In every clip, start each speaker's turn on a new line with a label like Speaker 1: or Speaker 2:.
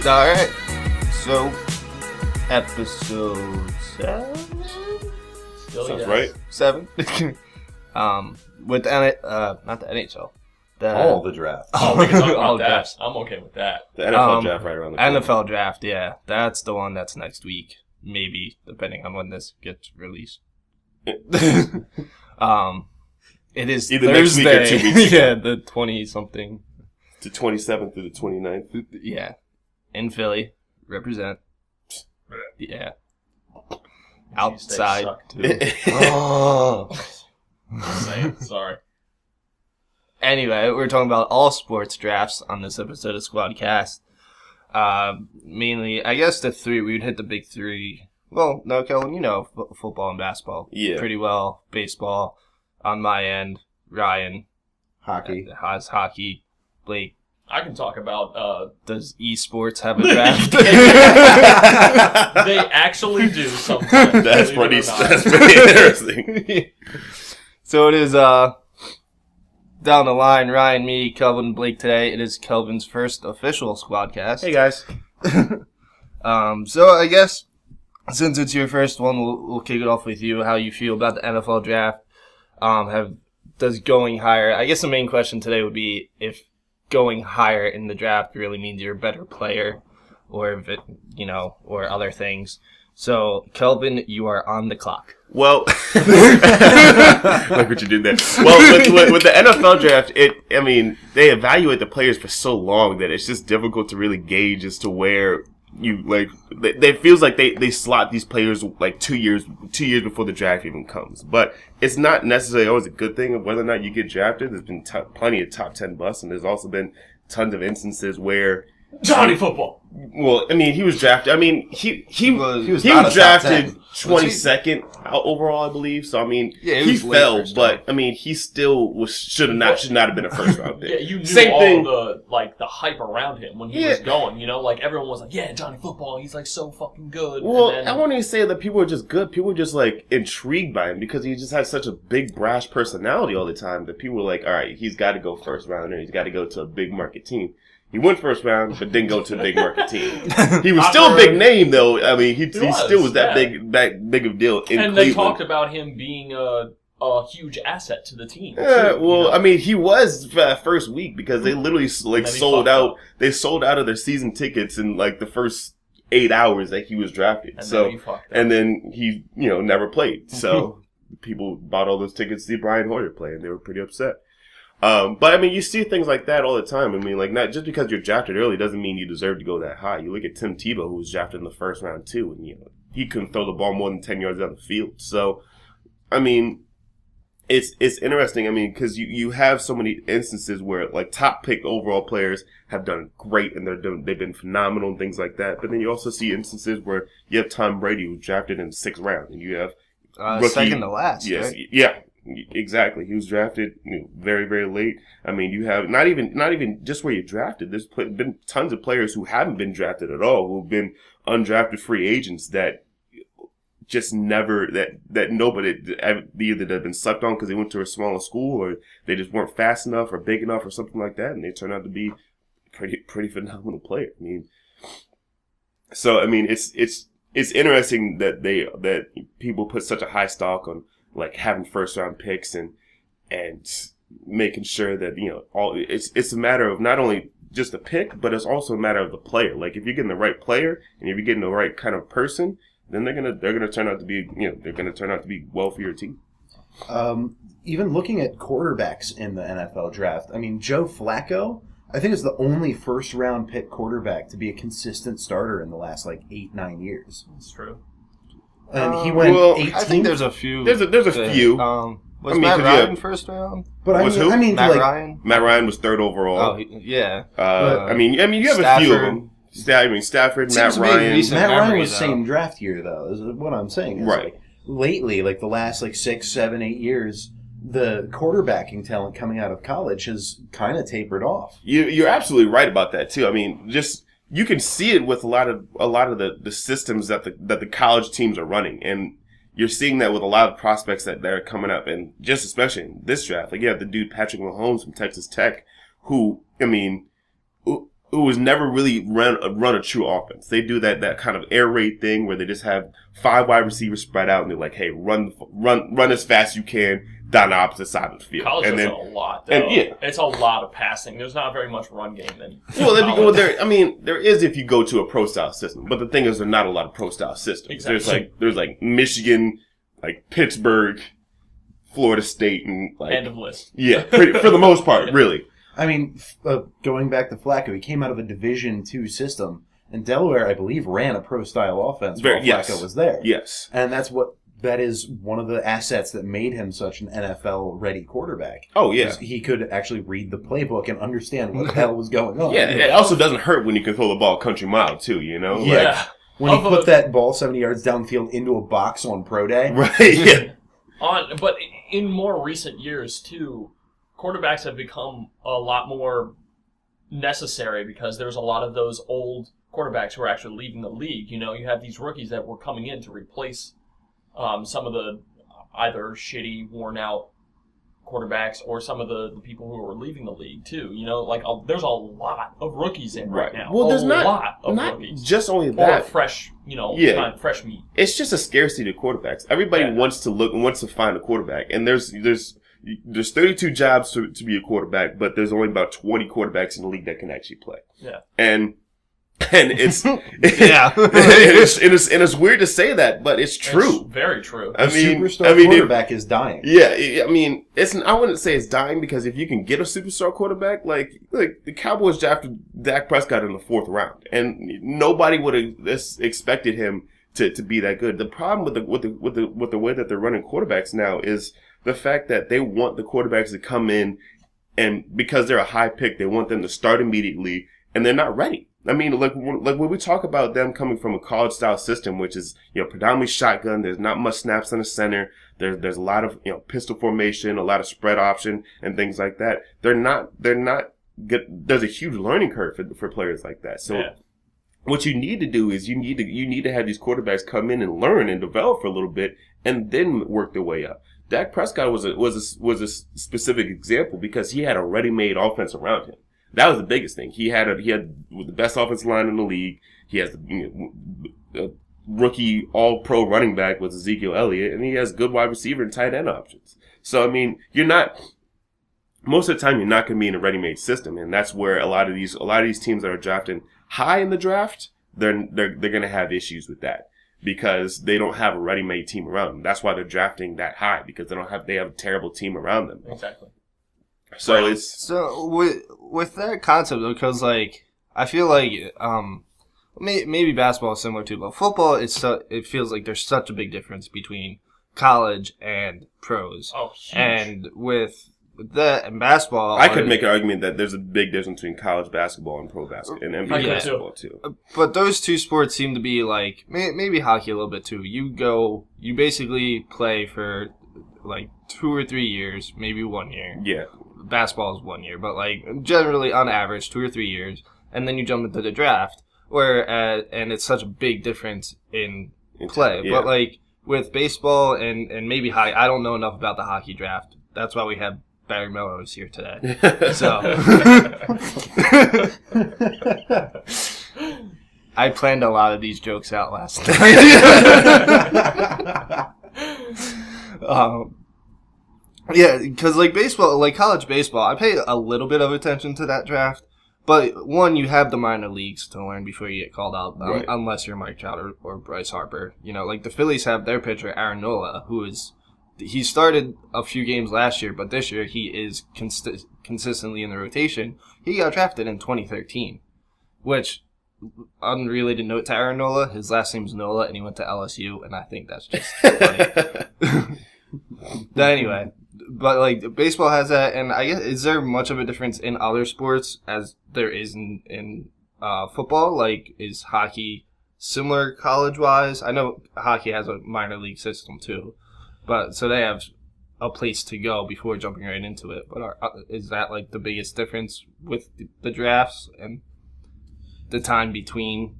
Speaker 1: All right. So, episode 7?
Speaker 2: Sounds right.
Speaker 1: 7? With not the NHL.
Speaker 3: All the draft.
Speaker 2: Oh, we can talk
Speaker 1: All
Speaker 2: about that.
Speaker 1: drafts.
Speaker 2: I'm okay with that.
Speaker 3: The NFL draft right around the corner.
Speaker 1: NFL draft, yeah. That's the one that's next week. Maybe, depending on when this gets released. It is
Speaker 3: Either
Speaker 1: Thursday.
Speaker 3: next week or 2 weeks ago.
Speaker 1: Yeah, the 20-something.
Speaker 3: The 27th through the 29th.
Speaker 1: Yeah. In Philly. Represent. Yeah. Outside.
Speaker 2: Suck, too.
Speaker 1: Oh.
Speaker 2: Just saying. Sorry.
Speaker 1: Anyway, we're talking about all sports drafts on this episode of Sqwadcast. Mainly, I guess the three, we would hit the big three. Well, no, Kelvin, you know football and basketball pretty well. Baseball on my end. Ryan
Speaker 3: Hockey.
Speaker 1: has hockey. Blake,
Speaker 2: I can talk about...
Speaker 1: does esports have a draft?
Speaker 2: They actually do sometimes.
Speaker 3: That's pretty interesting.
Speaker 1: So it is down the line, Ryan, me, Kelvin, Blake today. It is Kelvin's first official Sqwadcast.
Speaker 3: Hey, guys.
Speaker 1: So I guess since it's your first one, we'll kick it off with you. How you feel about the NFL draft? Does going higher? I guess the main question today would be if going higher in the draft really means you're a better player, or if it, or other things. So Kelvin, you are on the clock.
Speaker 3: Well, like what you did there. Well, with the NFL draft, they evaluate the players for so long that it's just difficult to really gauge as to where you it feels like they slot these players like 2 years before the draft even comes. But it's not necessarily always a good thing of whether or not you get drafted. There's been plenty of top 10 busts, and there's also been tons of instances where
Speaker 2: Johnny Football.
Speaker 3: Well, he was drafted. He was
Speaker 1: not a
Speaker 3: drafted
Speaker 1: top
Speaker 3: 22nd overall, I believe. So
Speaker 1: he
Speaker 3: fell, but he still should not have been a first round pick.
Speaker 2: Yeah, you knew
Speaker 3: Same
Speaker 2: all
Speaker 3: thing.
Speaker 2: the hype around him when he was going. Like everyone was like, "Yeah, Johnny Football. He's like so fucking good."
Speaker 3: Well,
Speaker 2: and then,
Speaker 3: I won't even say that people were just good. People were just like intrigued by him because he just had such a big, brash personality all the time that people were like, "All right, he's got to go first rounder. He's got to go to a big market team." He went first round, but didn't go to a big market team. He was still a big name, though. He still was that big of a deal in Cleveland.
Speaker 2: They talked about him being a huge asset to the team.
Speaker 3: Yeah,
Speaker 2: too,
Speaker 3: he was first week because they literally sold out. They sold out of their season tickets in the first 8 hours that he was drafted. And then he never played. So people bought all those tickets to see Brian Hoyer play, and they were pretty upset. But you see things like that all the time. Not just because you're drafted early doesn't mean you deserve to go that high. You look at Tim Tebow, who was drafted in the first round too, and he couldn't throw the ball more than 10 yards down the field. So, it's interesting. Because you have so many instances where top pick overall players have done great and they've been phenomenal and things like that. But then you also see instances where you have Tom Brady, who was drafted in the 6th round, and you have
Speaker 1: second to last.
Speaker 3: Yes,
Speaker 1: right?
Speaker 3: Yeah. Exactly. He was drafted very, very late. You have not even just where you drafted. There's been tons of players who haven't been drafted at all, who've been undrafted free agents that just never that nobody either they've been slept on because they went to a smaller school or they just weren't fast enough or big enough or something like that, and they turned out to be pretty phenomenal player. It's interesting that people put such a high stock on having first round picks and making sure that it's a matter of not only just the pick, but it's also a matter of the player. If you're getting the right player and if you're getting the right kind of person, then they're gonna turn out to be well for your team.
Speaker 4: Even looking at quarterbacks in the NFL draft, Joe Flacco, I think is the only first round pick quarterback to be a consistent starter in the last 8-9 years.
Speaker 2: That's true.
Speaker 4: And he went 18th.
Speaker 1: I think there's a few.
Speaker 3: There's a few.
Speaker 1: Was Matt Ryan first round?
Speaker 4: But
Speaker 3: was who?
Speaker 1: Matt Ryan?
Speaker 3: Matt Ryan was 3rd overall.
Speaker 1: Oh, yeah.
Speaker 3: You have a few of them. Stafford, Matt Ryan.
Speaker 4: Matt Ryan was same draft year, though, is what I'm saying. It's
Speaker 3: right.
Speaker 4: Lately, the last 6, 7, 8 years, the quarterbacking talent coming out of college has kind of tapered off.
Speaker 3: You're absolutely right about that, too. You can see it with a lot of the systems that the college teams are running, and you're seeing that with a lot of prospects that are coming up, and just especially in this draft. You have the dude Patrick Mahomes from Texas Tech, who never really run a true offense. They do that kind of air raid thing where they just have 5 wide receivers spread out and they're like, hey, run as fast as you can down the opposite side of the field.
Speaker 2: College is a lot, though. It's a lot of passing. There's not very much run game then.
Speaker 3: There is if you go to a pro style system, but the thing is, there's not a lot of pro style systems.
Speaker 2: Exactly.
Speaker 3: There's like Michigan, like Pittsburgh, Florida State, and like
Speaker 2: end of list.
Speaker 3: Yeah, for the most part, really.
Speaker 4: I mean, going back to Flacco, he came out of a Division II system, and Delaware, I believe, ran a pro-style offense while Flacco was there.
Speaker 3: Yes.
Speaker 4: And that is one of the assets that made him such an NFL-ready quarterback.
Speaker 3: Oh, yeah.
Speaker 4: He could actually read the playbook and understand what the hell was going on.
Speaker 3: Yeah, it also doesn't hurt when you can throw the ball country mile, too, you know?
Speaker 4: Yeah. When he put that ball 70 yards downfield into a box on pro day.
Speaker 3: Right, yeah.
Speaker 2: But in more recent years, too, quarterbacks have become a lot more necessary because there's a lot of those old quarterbacks who are actually leaving the league. You know, you have these rookies that were coming in to replace some of the either shitty, worn-out quarterbacks or some of the people who are leaving the league, too. You know, like, there's a lot of rookies in right now.
Speaker 3: Well, there's
Speaker 2: a lot of rookies.
Speaker 3: Just only that.
Speaker 2: Or fresh, fresh meat.
Speaker 3: It's just a scarcity of quarterbacks. Everybody wants to find a quarterback, and there's 32 jobs to be a quarterback, but there's only about 20 quarterbacks in the league that can actually play.
Speaker 2: Yeah.
Speaker 3: And it's it's weird to say that, but it's true.
Speaker 2: It's very true.
Speaker 4: Superstar quarterback is dying.
Speaker 3: Yeah, I mean, I wouldn't say it's dying because if you can get a superstar quarterback, like the Cowboys drafted Dak Prescott in the 4th round, and nobody would have expected him to be that good. The problem with the way that they're running quarterbacks now is the fact that they want the quarterbacks to come in, and because they're a high pick, they want them to start immediately, and they're not ready. I mean, like when we talk about them coming from a college-style system, which is, predominantly shotgun, there's not much snaps in the center, there's a lot of, pistol formation, a lot of spread option, and things like that. They're not good. There's a huge learning curve for players like that. So what you need to do is you need to have these quarterbacks come in and learn and develop for a little bit, and then work their way up. Dak Prescott was a specific example because he had a ready-made offense around him. That was the biggest thing. He had the best offensive line in the league. He has the rookie all-pro running back with Ezekiel Elliott, and he has good wide receiver and tight end options. So I mean, most of the time you're not going to be in a ready-made system, and that's where a lot of these teams that are drafting high in the draft, they're going to have issues with that because they don't have a ready-made team around them. That's why they're drafting that high, because they have a terrible team around them.
Speaker 2: Exactly.
Speaker 3: So
Speaker 1: with that concept, because I feel like maybe basketball is similar too, but football it feels like there's such a big difference between college and pros.
Speaker 2: Oh, huge.
Speaker 1: And with that and basketball,
Speaker 3: I could make an argument that there's a big difference between college basketball and pro basketball and NBA basketball too.
Speaker 1: But those two sports seem to be like maybe hockey a little bit too. You basically play for like 2 or 3 years, maybe 1 year.
Speaker 3: Yeah.
Speaker 1: Basketball is 1 year, but generally on average 2 or 3 years, and then you jump into the draft. And it's such a big difference in play. Yeah. But with baseball and maybe hockey, I don't know enough about the hockey draft. That's why we have Barry Melrose here today. So I planned a lot of these jokes out last night. Yeah, because baseball, college baseball, I pay a little bit of attention to that draft. But one, you have the minor leagues to learn before you get called out, right. Unless you're Mike Trout or Bryce Harper. The Phillies have their pitcher Aaron Nola, he started a few games last year, but this year he is consistently in the rotation. He got drafted in 2013, which, unrelated note to Aaron Nola, his last name's Nola, and he went to LSU, and I think that's just funny. But anyway, baseball has that, and I guess, is there much of a difference in other sports as there is in football? Is hockey similar college-wise? I know hockey has a minor league system too, but so they have a place to go before jumping right into it. But is that the biggest difference with the drafts and the time between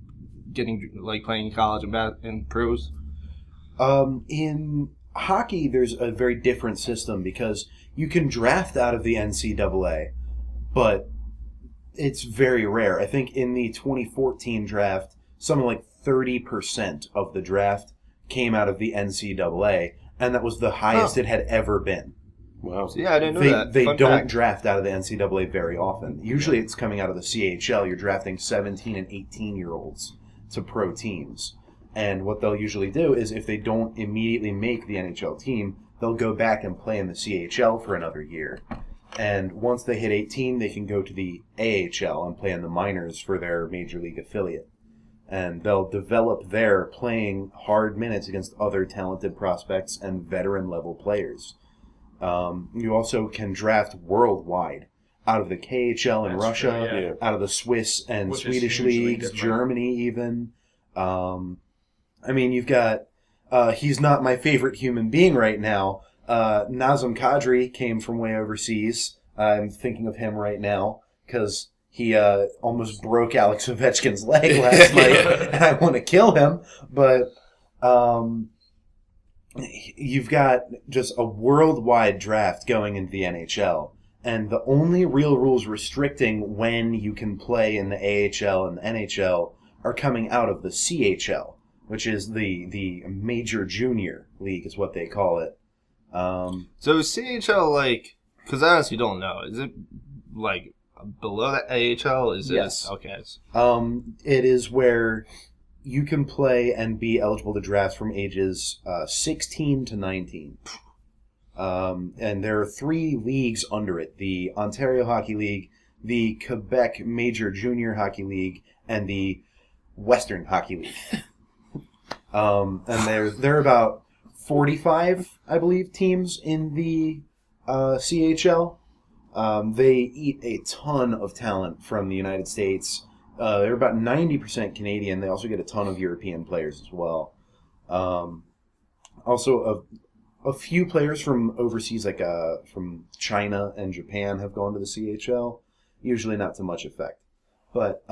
Speaker 1: getting playing college and pros?
Speaker 4: In hockey, there's a very different system because you can draft out of the NCAA, but It's very rare. I think in the 2014 draft, something like 30% of the draft came out of the NCAA, and that was the highest it had ever been.
Speaker 3: Wow.
Speaker 1: So, yeah, I didn't know that.
Speaker 4: They
Speaker 1: Fun
Speaker 4: don't
Speaker 1: fact.
Speaker 4: draft out of the NCAA very often. Usually it's coming out of the CHL. You're drafting 17 and 18-year-olds to pro teams. And what they'll usually do is if they don't immediately make the NHL team, they'll go back and play in the CHL for another year. And once they hit 18, they can go to the AHL and play in the minors for their major league affiliate. And they'll develop there playing hard minutes against other talented prospects and veteran-level players. You also can draft worldwide out of the KHL in Russia,
Speaker 2: true, yeah.
Speaker 4: out of the Swiss and
Speaker 2: Which is
Speaker 4: Swedish
Speaker 2: hugely
Speaker 4: leagues,
Speaker 2: different.
Speaker 4: Germany even. I mean, you've got, he's not my favorite human being right now. Nazem Kadri came from way overseas. I'm thinking of him right now because he almost broke Alex Ovechkin's leg last night, and I want to kill him. But you've got just a worldwide draft going into the NHL, and the only real rules restricting when you can play in the AHL and the NHL are coming out of the CHL, which is the major junior league is what they call it.
Speaker 1: So CHL, like, because I honestly don't know, is it like below the AHL? Is it?
Speaker 4: Yes.
Speaker 1: Okay.
Speaker 4: It is where you can play and be eligible to draft from ages 16 to 19. And there are 3 leagues under it: the Ontario Hockey League, the Quebec Major Junior Hockey League, and the Western Hockey League. And there are about 45, I believe, teams in the CHL. They eat a ton of talent from the United States. They're about 90% Canadian. They also get a ton of European players as well. Also, a few players from overseas, like from China and Japan, have gone to the CHL. Usually not to much effect. But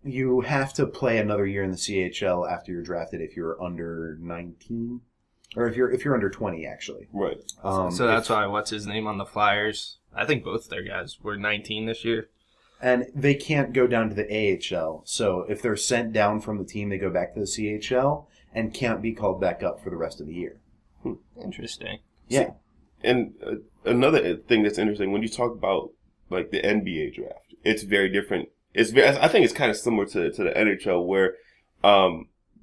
Speaker 4: you have to play another year in the CHL after you're drafted if you're under 19. Or if you're under 20, actually.
Speaker 3: Right.
Speaker 1: So that's why, what's his name on the Flyers? I think both their guys were 19 this year.
Speaker 4: And they can't go down to the AHL. So if they're sent down from the team, they go back to the CHL and can't be called back up for the rest of the year.
Speaker 1: Interesting.
Speaker 4: Yeah.
Speaker 3: And another thing that's interesting, when you talk about like the NBA draft, it's very different. I think it's kind of similar to the NHL where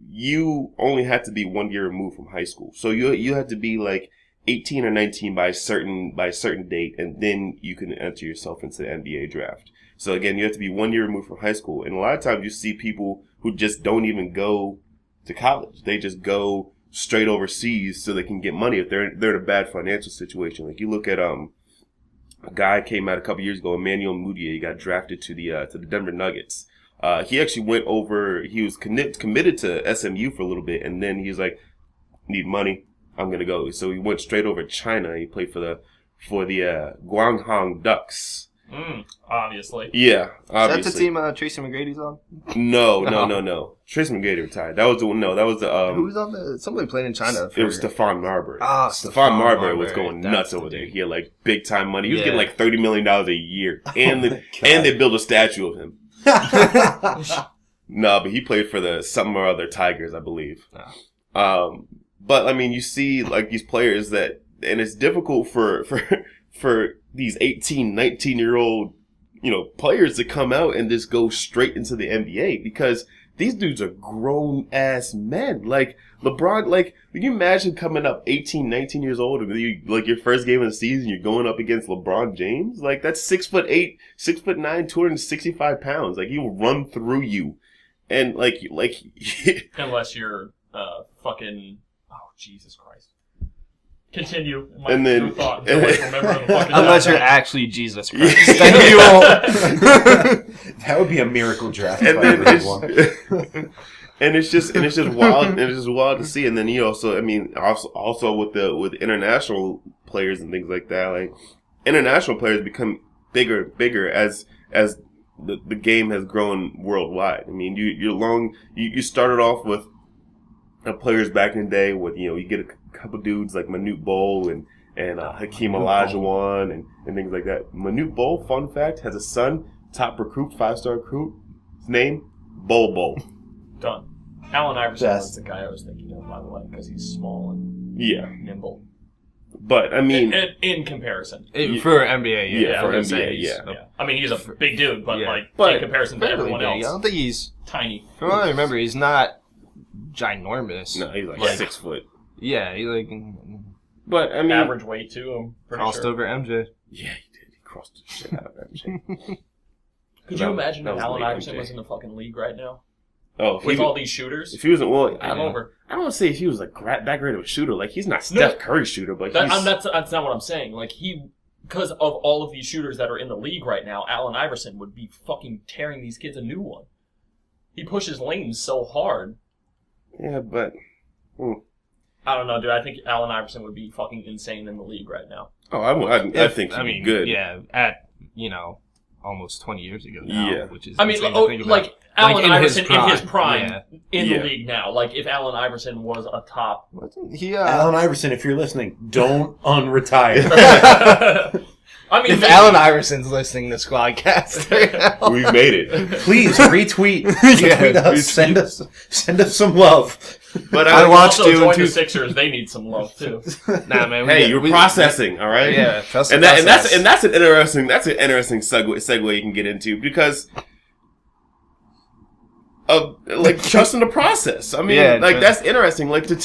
Speaker 3: you only had to be 1 year removed from high school. So you had to be like 18 or 19 by a certain date, and then you can enter yourself into the NBA draft. So again, you have to be 1 year removed from high school. And a lot of times you see people who just don't even go to college. They just go straight overseas so they can get money if they're in a bad financial situation. Like you look at a guy came out a couple years ago, Emmanuel Mudiay. He got drafted to the Denver Nuggets. He actually went over. He was committed to SMU for a little bit, and then he was like, "Need money, I'm gonna go." So he went straight over to China. He played for the Guangdong Ducks.
Speaker 2: Obviously.
Speaker 3: Yeah, obviously.
Speaker 1: Is that the team Tracy McGrady's on?
Speaker 3: No. Tracy McGrady retired. That was the
Speaker 1: Who's on the? Somebody playing in China.
Speaker 3: It was Stephon Marbury.
Speaker 1: Stephon
Speaker 3: Marbury was
Speaker 1: Marbury.
Speaker 3: going
Speaker 1: That's
Speaker 3: nuts
Speaker 1: the
Speaker 3: over there.
Speaker 1: dude.
Speaker 3: He had like big time money. He was
Speaker 1: Yeah.
Speaker 3: getting like $30 million a year, and they built a statue of him. No, but he played for the something or other Tigers, I believe. But I mean, you see like these players that, and it's difficult for these 18, 19-year-old, players to come out and just go straight into the NBA because these dudes are grown ass men. Like LeBron, like can you imagine coming up 18, 19 years old and like your first game of the season, you're going up against LeBron James? Like that's 6'8", 6'9", 265 pounds. Like he will run through you. And like
Speaker 2: Unless you're fucking, oh Jesus Christ. Continue.
Speaker 3: And then-
Speaker 2: your thought until I remember the fucking
Speaker 1: Unless you're
Speaker 2: draft.
Speaker 1: actually Jesus Christ, then you won't.
Speaker 4: That would be a miracle draft.
Speaker 3: and
Speaker 4: if I
Speaker 3: then
Speaker 4: ever did one.
Speaker 3: and it's just wild, and it's just wild to see. And then also with international players and things like that, like international players become bigger as the game has grown worldwide. I mean, you started off with players back in the day with you get a couple dudes like Manute Bol and Hakeem Olajuwon and things like that. Manute Bol, fun fact, has a son, top recruit, 5-star recruit. His name, Bol.
Speaker 2: Done. Allen Iverson was the guy I was thinking of, by the way, because he's small and nimble.
Speaker 3: But, I mean...
Speaker 2: In comparison.
Speaker 1: For NBA,
Speaker 3: yeah. For NBA,
Speaker 2: yeah. I mean, he's a big dude, but, in comparison to everyone else...
Speaker 1: I don't think he's...
Speaker 2: Tiny.
Speaker 1: From what I remember, he's not ginormous.
Speaker 3: No, he's like 6 foot.
Speaker 1: Yeah, he's like...
Speaker 3: But, I mean...
Speaker 2: Average weight, too, I'm pretty
Speaker 1: crossed over MJ.
Speaker 3: Yeah, he did. He crossed the shit out of MJ.
Speaker 2: Could you imagine if Allen Iverson was in the fucking league right now?
Speaker 3: Oh,
Speaker 2: with all these shooters?
Speaker 3: If he wasn't, I
Speaker 2: don't
Speaker 3: want to say if he was like that great of a shooter. Like, he's not Steph Curry shooter, but
Speaker 2: that's not what I'm saying. Like, because of all of these shooters that are in the league right now, Allen Iverson would be fucking tearing these kids a new one. He pushes lanes so hard.
Speaker 3: Yeah, but...
Speaker 2: I don't know, dude. I think Allen Iverson would be fucking insane in the league right now.
Speaker 3: Oh, I think he'd be good.
Speaker 1: Yeah, at, almost 20 years ago now. Yeah. Which is Allen
Speaker 2: Iverson in his prime in the league now. Like, if Allen Iverson was a top...
Speaker 4: Allen Iverson, if you're listening, don't unretire.
Speaker 1: I mean, if Allen Iverson's listening to Sqwadcast,
Speaker 3: we've made it.
Speaker 4: Please retweet us. Send us some love.
Speaker 2: But I watched also join the Sixers. They need some love too.
Speaker 1: Nah, man.
Speaker 3: Hey, you're processing, all right?
Speaker 1: Yeah, trust
Speaker 3: and that's an interesting segue you can get into because of like trusting the process. I mean, that's interesting. Like to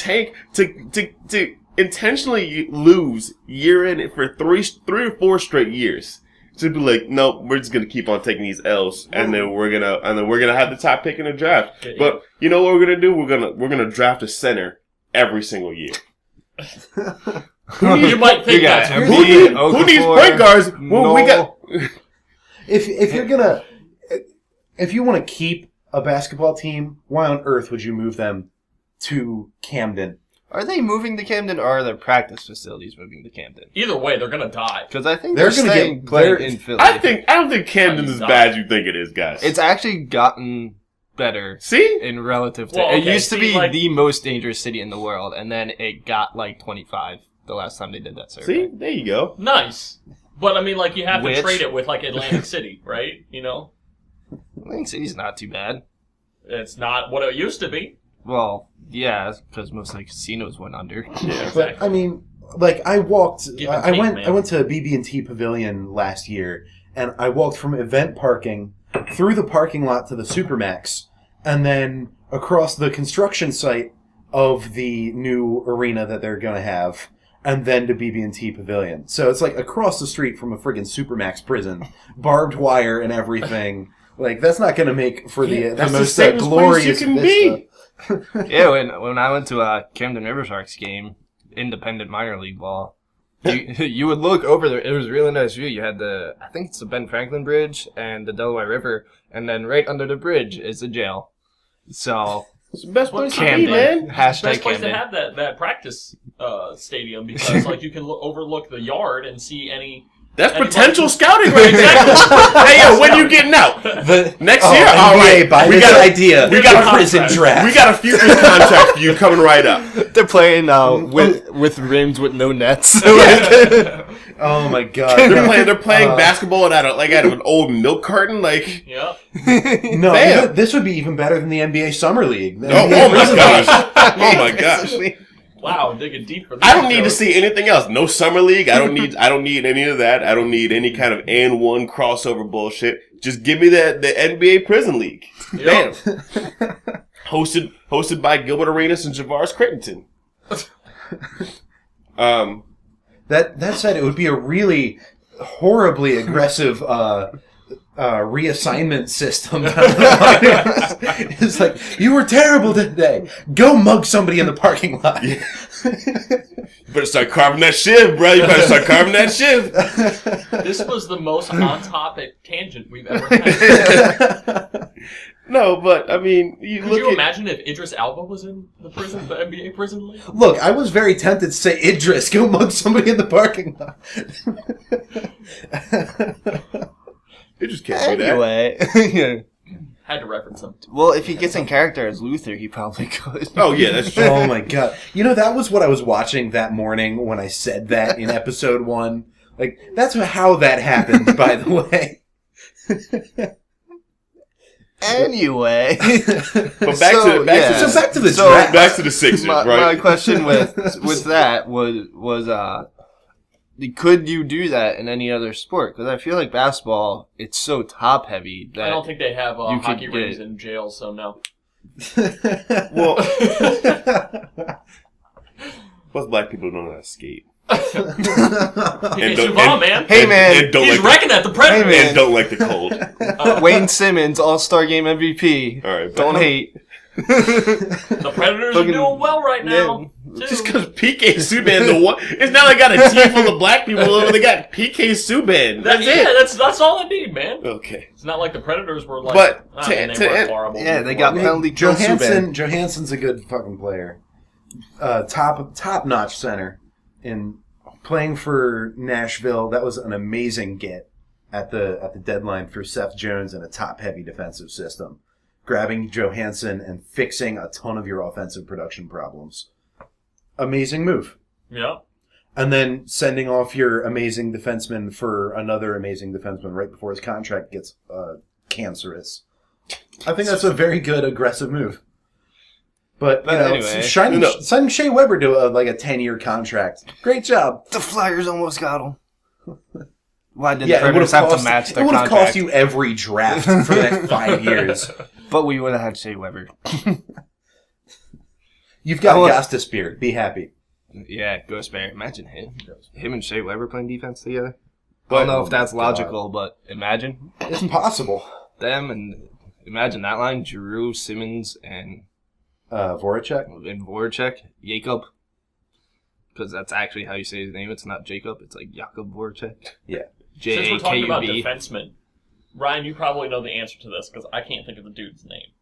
Speaker 3: intentionally lose year in for three or four straight years. To be like, no, we're just gonna keep on taking these L's, and then we're gonna have the top pick in the draft. But you know what we're gonna do? We're gonna draft a center every single year.
Speaker 2: You might think that.
Speaker 3: Who needs point guards? Well, we got.
Speaker 4: If you want to keep a basketball team, why on earth would you move them to Camden?
Speaker 1: Are they moving to Camden, or are their practice facilities moving to Camden?
Speaker 2: Either way, they're gonna die.
Speaker 1: Because I think they're going to play in Philly.
Speaker 3: I don't think Camden's as bad as you think it is, guys.
Speaker 1: It's actually gotten better.
Speaker 3: See?
Speaker 1: In relative to... It used to be the most dangerous city in the world, and then it got like 25 the last time they did that survey.
Speaker 3: See? There you go.
Speaker 2: Nice. But I mean, like, you have to trade it with like Atlantic City, right? You know?
Speaker 1: Atlantic City's not too bad.
Speaker 2: It's not what it used to be.
Speaker 1: Well, yeah, because most of the casinos went under.
Speaker 2: Yeah, exactly.
Speaker 4: But I mean, like I went to BB&T Pavilion last year, and I walked from event parking through the parking lot to the Supermax, and then across the construction site of the new arena that they're going to have, and then to BB&T Pavilion. So it's like across the street from a friggin' Supermax prison, barbed wire and everything. Like, that's not going to make for the most glorious vista.
Speaker 1: Yeah, when I went to a Camden River Sharks game, independent minor league ball, you would look over there. It was a really nice view. You had I think it's the Ben Franklin Bridge and the Delaware River, and then right under the bridge is the jail. So
Speaker 3: it's the best place
Speaker 1: Camden,
Speaker 3: to be, man.
Speaker 2: Best place to have that practice stadium because like you can overlook the yard and see any.
Speaker 3: That's potential scouting right there. Hey, yo, when you getting out? Next year?
Speaker 4: NBA,
Speaker 3: all right.
Speaker 4: We got an idea.
Speaker 3: We got
Speaker 4: a prison draft.
Speaker 3: We got a futures contract for you coming right up.
Speaker 1: They're playing with rims with no nets.
Speaker 4: Oh my god.
Speaker 3: They're playing basketball out of an old milk carton. Like,
Speaker 2: yeah.
Speaker 4: No, this would be even better than the NBA Summer League.
Speaker 3: Oh my gosh. Oh my gosh.
Speaker 2: Wow, digging deep for this.
Speaker 3: I don't need to see anything else. No summer league. I don't need any of that. I don't need any kind of and one crossover bullshit. Just give me the NBA prison league. Yep. Damn. Hosted by Gilbert Arenas and Javaris Crittenton.
Speaker 4: That said, it would be a really horribly aggressive reassignment system. It's like, you were terrible today. Go mug somebody in the parking lot.
Speaker 3: Yeah. You better start carving that shiv, bro. You better start carving that shiv.
Speaker 2: This was the most on-topic tangent we've ever had.
Speaker 3: No, but, I mean...
Speaker 2: Could you imagine if Idris Elba was in the NBA prison league?
Speaker 4: Look, I was very tempted to say, Idris, go mug somebody in the parking lot.
Speaker 3: It just can't do that.
Speaker 1: Anyway.
Speaker 2: Had to reference him.
Speaker 1: Well, if he gets in character as Luther, he probably could.
Speaker 3: Oh, yeah, that's true.
Speaker 4: Oh, my God. You know, that was what I was watching that morning when I said that in episode 1. Like, that's how that happened, by the way.
Speaker 1: Anyway.
Speaker 3: But back to the draft. Back to the Sixers, right?
Speaker 1: My question with that was could you do that in any other sport? Because I feel like basketball, it's so top heavy that
Speaker 2: I don't think they have hockey rings in jail, so no.
Speaker 3: Well, most black people don't know how to skate.
Speaker 2: Hey, man.
Speaker 1: Hey, man.
Speaker 3: And don't
Speaker 2: He's wrecking at the Predators.
Speaker 1: Hey, man.
Speaker 3: And don't like the cold.
Speaker 1: Wayne Simmons, All-Star Game MVP.
Speaker 3: All right,
Speaker 1: don't hate.
Speaker 2: The Predators are doing well right now.
Speaker 3: Yeah. Just because PK Subban, it's not like I got a team full of black people over. They got PK Subban. That's it.
Speaker 2: That's all they need, man.
Speaker 3: Okay.
Speaker 2: It's not like the Predators were like.
Speaker 3: But
Speaker 2: they were horrible.
Speaker 1: Yeah, they got penalty kill Subban.
Speaker 4: Johansson's a good fucking player. Top notch center. In playing for Nashville, that was an amazing get at the deadline for Seth Jones in a top heavy defensive system. Grabbing Johansson and fixing a ton of your offensive production problems. Amazing move.
Speaker 2: Yeah.
Speaker 4: And then sending off your amazing defenseman for another amazing defenseman right before his contract gets cancerous. I think that's a very good aggressive move. But anyway, signing Shea Weber to a 10-year contract. Great job.
Speaker 1: The Flyers almost got him. Why did the Predators have to match their contract?
Speaker 4: It would have cost you every draft for the next 5 years.
Speaker 1: But we would have had Shea Weber.
Speaker 4: You've got Gostisbehere. Be happy.
Speaker 1: Yeah, Ghost Bear. Imagine him and Shea Weber playing defense together. I don't know if that's logical, but imagine.
Speaker 4: It's possible.
Speaker 1: Them and imagine that line, Giroux, Simmons, and
Speaker 4: Voracek,
Speaker 1: Jacob. Because that's actually how you say his name. It's not Jacob. It's like Jakob Voracek.
Speaker 4: Yeah.
Speaker 2: Since we're talking about defensemen, Ryan, you probably know the answer to this because I can't think of the dude's name.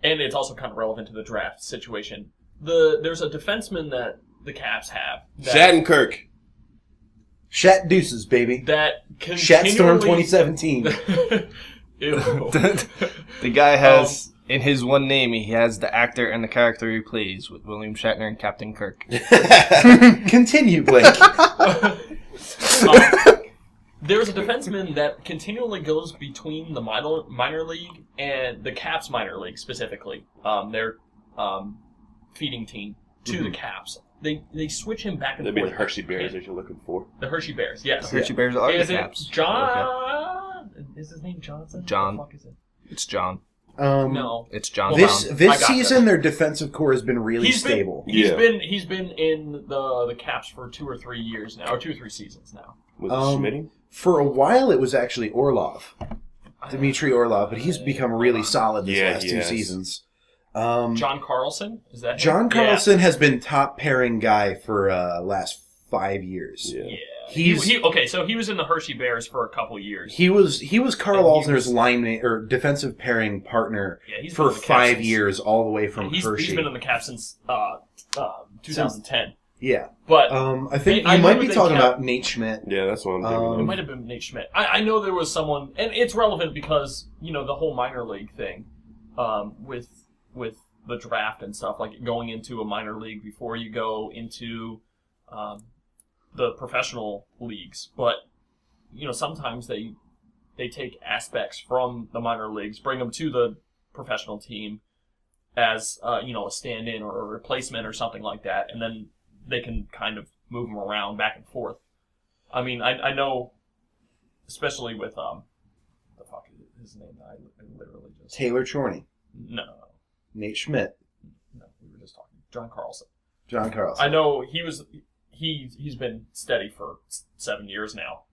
Speaker 2: And it's also kind of relevant to the draft situation. There's a defenseman that the Caps have.
Speaker 3: Shattenkirk.
Speaker 4: Shat Deuces, baby.
Speaker 2: That
Speaker 4: Shatstorm 2017.
Speaker 1: The guy has... in his one name, he has the actor and the character he plays with William Shatner and Captain Kirk.
Speaker 4: Continue, Blake.
Speaker 2: There's a defenseman that continually goes between the minor league and the Caps minor league specifically. Their feeding team to the Caps. They switch him back and forth.
Speaker 3: That'd be the Hershey Bears that you're looking for.
Speaker 2: The Hershey Bears, yes.
Speaker 1: The Hershey Bears are the Caps.
Speaker 2: John? Okay. Is his name Johnson?
Speaker 1: John.
Speaker 2: What the fuck is it?
Speaker 1: It's John.
Speaker 2: No,
Speaker 1: it's John.
Speaker 4: This season, their defensive core has been really stable.
Speaker 2: He's been in the Caps for 2 or 3 years now, or 2 or 3 seasons now.
Speaker 3: Was it Schmitty?
Speaker 4: For a while, it was actually Orlov, Dmitry Orlov, but he's become really solid these last 2 seasons.
Speaker 2: John Carlson, is that him?
Speaker 4: John Carlson has been top pairing guy for last 5 years.
Speaker 2: Yeah. So he was in the Hershey Bears for a couple years.
Speaker 4: He was Carl Alsner's linemate or defensive pairing partner for 5 years, all the way from Hershey.
Speaker 2: He's been in the Caps since 2010.
Speaker 4: Yeah,
Speaker 2: but
Speaker 4: I think you might be talking about Nate Schmidt.
Speaker 3: Yeah, that's what I'm thinking.
Speaker 2: It might have been Nate Schmidt. I know there was someone, and it's relevant because the whole minor league thing, with the draft and stuff, like going into a minor league before you go into the professional leagues. But sometimes they take aspects from the minor leagues, bring them to the professional team as a stand-in or a replacement or something like that, and then they can kind of move them around back and forth. I mean, I know, especially with the fuck is his name? I literally just
Speaker 4: Taylor Chorney.
Speaker 2: No.
Speaker 4: Nate Schmidt.
Speaker 2: No, we were just talking John Carlson.
Speaker 4: I
Speaker 2: know he's been steady for 7 years now.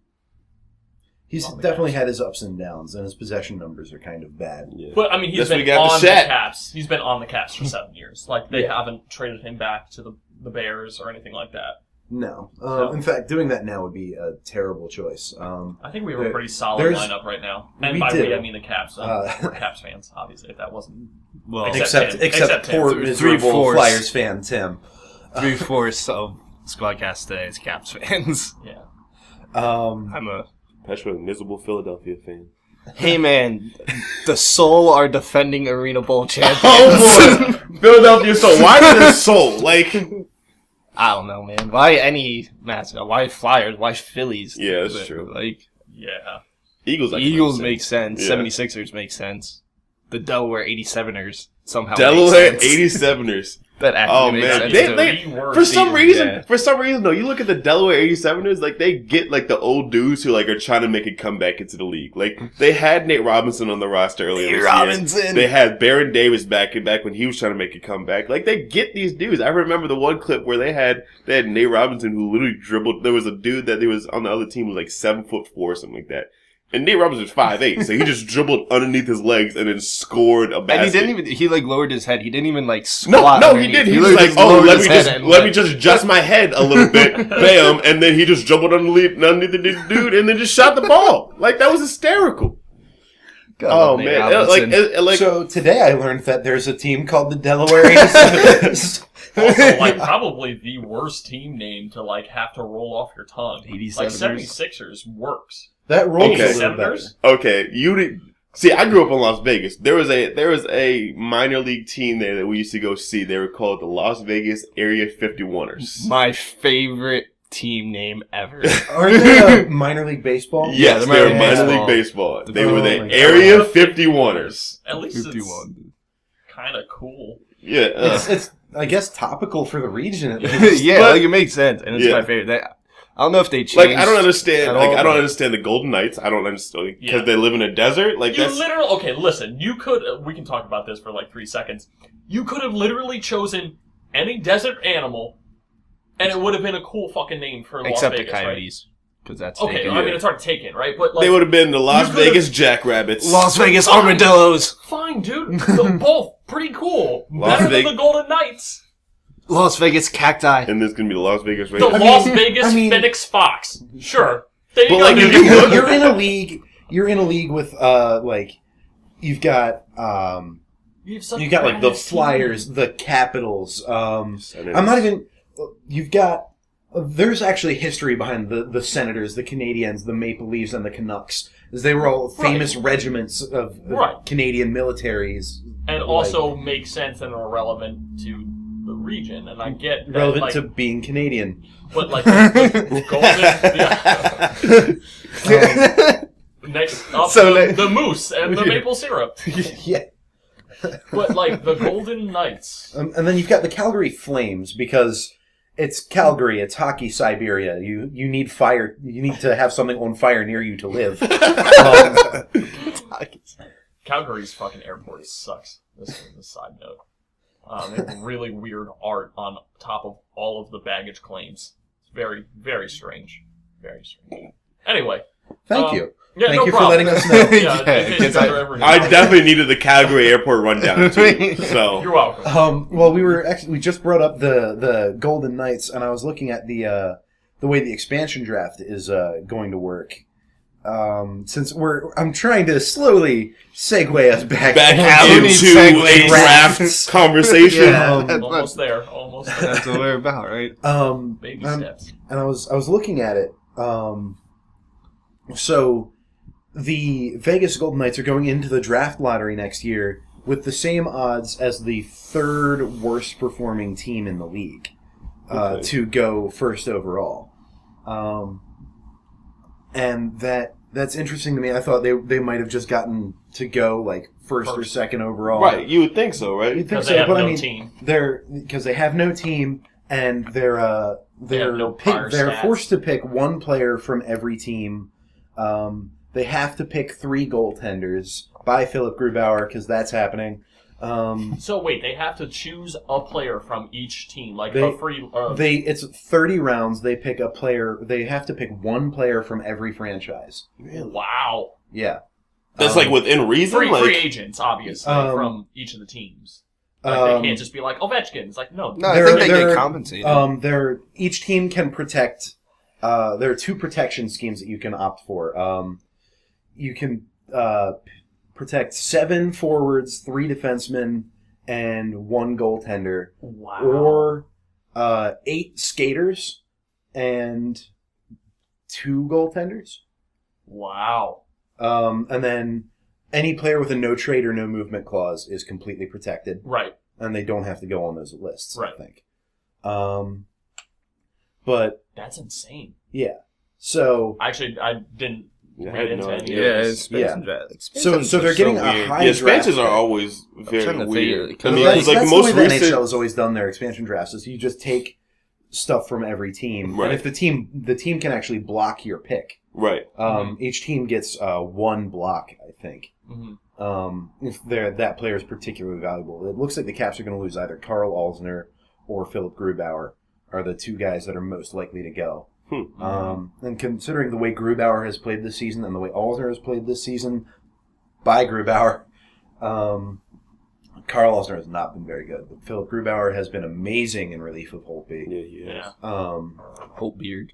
Speaker 4: He's definitely had his ups and downs, and his possession numbers are kind of bad.
Speaker 2: Yeah. But I mean, he's been on the Caps. He's been on the Caps for 7 years. Like they haven't traded him back to the Bears or anything like that.
Speaker 4: No. In fact, doing that now would be a terrible choice.
Speaker 2: I think we have a pretty solid lineup right now. And by we, I mean the Caps. We're Caps fans, obviously, if that wasn't...
Speaker 4: Well, except poor, miserable Flyers fan, Tim.
Speaker 1: 3/4 of Sqwadcast today is Caps fans.
Speaker 2: Yeah.
Speaker 3: I'm a miserable Philadelphia fan.
Speaker 1: Hey man, the Soul are defending Arena Bowl champions.
Speaker 3: Oh boy, Philadelphia Soul. Why the Soul? Like,
Speaker 1: I don't know, man. Why any mascot? Why Flyers? Why Phillies?
Speaker 3: yeah, that's true.
Speaker 1: Like,
Speaker 2: Yeah.
Speaker 3: Eagles
Speaker 1: make sense.
Speaker 3: Yeah.
Speaker 1: 76ers make sense. The Delaware 87ers somehow
Speaker 3: Delaware
Speaker 1: make sense.
Speaker 3: 87ers.
Speaker 1: That actually
Speaker 3: Oh
Speaker 1: makes
Speaker 3: man,
Speaker 1: sense.
Speaker 3: for some reason,
Speaker 1: Yeah.
Speaker 3: though, you look at the Delaware 87ers, like they get like the old dudes who like are trying to make a comeback into the league. Like they had Nate Robinson on the roster earlier this year. They had Baron Davis back when he was trying to make a comeback. Like they get these dudes. I remember the one clip where they had Nate Robinson who literally dribbled. There was a dude that was on the other team was like 7'4" or something like that. And Nate Robinson was 5'8", so he just dribbled underneath his legs and then scored a basket.
Speaker 1: And he didn't even, he like lowered his head. He didn't even like squat.
Speaker 3: No, he did. He was like, oh, let me just adjust my head a little bit, bam, and then he just dribbled underneath the dude and then just shot the ball. Like, that was hysterical. Oh, man. Like,
Speaker 4: so today I learned that there's a team called the Delaware 87ers.
Speaker 2: Also, like, probably the worst team name to, like, have to roll off your tongue.
Speaker 1: 87ers.
Speaker 2: Like, 76ers works.
Speaker 4: That rolls
Speaker 3: Okay.
Speaker 4: a little better.
Speaker 3: Okay, you did. See, I grew up in Las Vegas. There was a minor league team there that we used to go see. They were called the Las Vegas Area 51ers.
Speaker 1: My favorite team name ever.
Speaker 4: Aren't they minor league baseball?
Speaker 3: Yes, they were minor league baseball. They were the Area 51ers.
Speaker 2: At least
Speaker 1: 51.
Speaker 2: it's kind of cool.
Speaker 3: Yeah.
Speaker 4: It's I guess topical for the region at least.
Speaker 1: Yeah,
Speaker 3: But-
Speaker 1: like it makes sense, and it's
Speaker 3: Yeah.
Speaker 1: my favorite. I don't know if they changed.
Speaker 3: Like, I don't understand.
Speaker 1: at
Speaker 3: Like,
Speaker 1: all,
Speaker 3: I don't
Speaker 1: but-
Speaker 3: understand the Golden Knights. I don't understand because
Speaker 2: Yeah.
Speaker 3: they live in a desert. Like,
Speaker 2: You
Speaker 3: that's
Speaker 2: literally, okay, listen, you could, we can talk about this for like 3 seconds. You could have literally chosen any desert animal, and it would have been a cool fucking name for Las
Speaker 1: except
Speaker 2: Vegas,
Speaker 1: the Coyotes, because that's
Speaker 2: right? Okay,
Speaker 1: taken.
Speaker 2: I mean, it's hard to take it, right? But like,
Speaker 3: they would have been the Las
Speaker 2: you could've-
Speaker 3: Vegas Jackrabbits.
Speaker 1: Las Vegas Armadillos,
Speaker 2: fine, dude. They're both pretty cool.
Speaker 3: Las
Speaker 2: Better than
Speaker 3: Vegas-
Speaker 2: the Golden Knights.
Speaker 1: Las Vegas Cacti.
Speaker 3: And this is gonna be the Las Vegas
Speaker 2: The
Speaker 3: Raiders.
Speaker 2: Las Vegas Phoenix Fox. Sure. There you
Speaker 3: But,
Speaker 2: go,
Speaker 3: like,
Speaker 2: dude.
Speaker 3: if you look-
Speaker 4: You're in a league. You're in a league with like you've got you got like the Flyers, the Capitals. I'm not even. You've got. There's actually history behind the Senators, the Canadiens, the Maple Leafs, and the Canucks. As they were all famous regiments of Canadian militaries.
Speaker 2: And also make sense and are relevant to the region. And I get that,
Speaker 4: relevant
Speaker 2: like,
Speaker 4: to being Canadian.
Speaker 2: but like the golden, next up,
Speaker 1: So
Speaker 2: the moose and the maple syrup.
Speaker 4: Yeah.
Speaker 2: But like the Golden Knights.
Speaker 4: And then you've got the Calgary Flames because it's Calgary, it's hockey Siberia. You need fire. You need to have something on fire near you to live.
Speaker 2: Calgary's fucking airport sucks. This is a side note. They have really weird art on top of all of the baggage claims. It's very, very strange. Very strange. Anyway.
Speaker 4: Thank you.
Speaker 2: Yeah,
Speaker 4: Thank
Speaker 2: no
Speaker 4: you
Speaker 2: problem.
Speaker 4: for letting us know.
Speaker 2: Yeah, in case you guys are ever
Speaker 3: I definitely needed the Calgary Airport rundown too. So
Speaker 2: You're welcome.
Speaker 4: Well, we just brought up the Golden Knights, and I was looking at the way the expansion draft is going to work. Since I'm trying to slowly segue us back
Speaker 3: into a draft conversation.
Speaker 4: Yeah.
Speaker 2: Almost there. Almost there.
Speaker 1: That's what we're about, right?
Speaker 2: Baby steps.
Speaker 4: And I was looking at it. So the Vegas Golden Knights are going into the draft lottery next year with the same odds as the third worst performing team in the league to go first overall. And that's interesting to me. I thought they might have just gotten to go like first or second overall.
Speaker 3: Right, you would think so, right?
Speaker 4: You'd think
Speaker 2: Because
Speaker 4: so,
Speaker 2: they have
Speaker 4: but
Speaker 2: no
Speaker 4: I mean,
Speaker 2: team.
Speaker 4: because they have no team, and they're
Speaker 2: have no prior
Speaker 4: they're
Speaker 2: stats.
Speaker 4: forced to pick one player from every team. They have to pick 3 goaltenders by Philip Grubauer because that's happening.
Speaker 2: So wait, they have to choose a player from each team, like
Speaker 4: They-
Speaker 2: a free.
Speaker 4: It's 30 rounds. They pick a player. They have to pick one player from every franchise.
Speaker 2: Wow.
Speaker 4: Yeah,
Speaker 3: That's like within reason.
Speaker 2: Free agents, obviously, from each of the teams. Like, they can't just be like Ovechkin. It's like no.
Speaker 1: No, I think they get compensated.
Speaker 4: Each team can protect. There are 2 protection schemes that you can opt for. You can protect 7 forwards, 3 defensemen, and 1 goaltender,
Speaker 2: Wow.
Speaker 4: or 8 skaters and 2 goaltenders.
Speaker 2: Wow.
Speaker 4: And then any player with a no trade or no movement clause is completely protected.
Speaker 2: Right.
Speaker 4: And they don't have to go on those lists,
Speaker 2: Right.
Speaker 4: I think. But
Speaker 2: that's insane.
Speaker 4: Yeah. So
Speaker 2: actually, I didn't read into any of
Speaker 1: Yeah,
Speaker 2: this.
Speaker 4: So they're getting a high
Speaker 3: expansions
Speaker 4: draft
Speaker 3: are always very weird.
Speaker 4: I mean, that's like most the way the NHL has always done their expansion drafts is you just take stuff from every team,
Speaker 3: right.
Speaker 4: and if the team can actually block your pick,
Speaker 3: right?
Speaker 4: Each team gets one block, I think.
Speaker 2: Mm-hmm.
Speaker 4: If that player is particularly valuable, it looks like the Caps are going to lose either Karl Alzner or Philip Grubauer are the two guys that are most likely to go. And considering the way Grubauer has played this season and the way Alzner has played this season, by Grubauer, Karl Alzner has not been very good. But Philip Grubauer has been amazing in relief of Holtby.
Speaker 3: Yeah, he is.
Speaker 1: Holtbeard.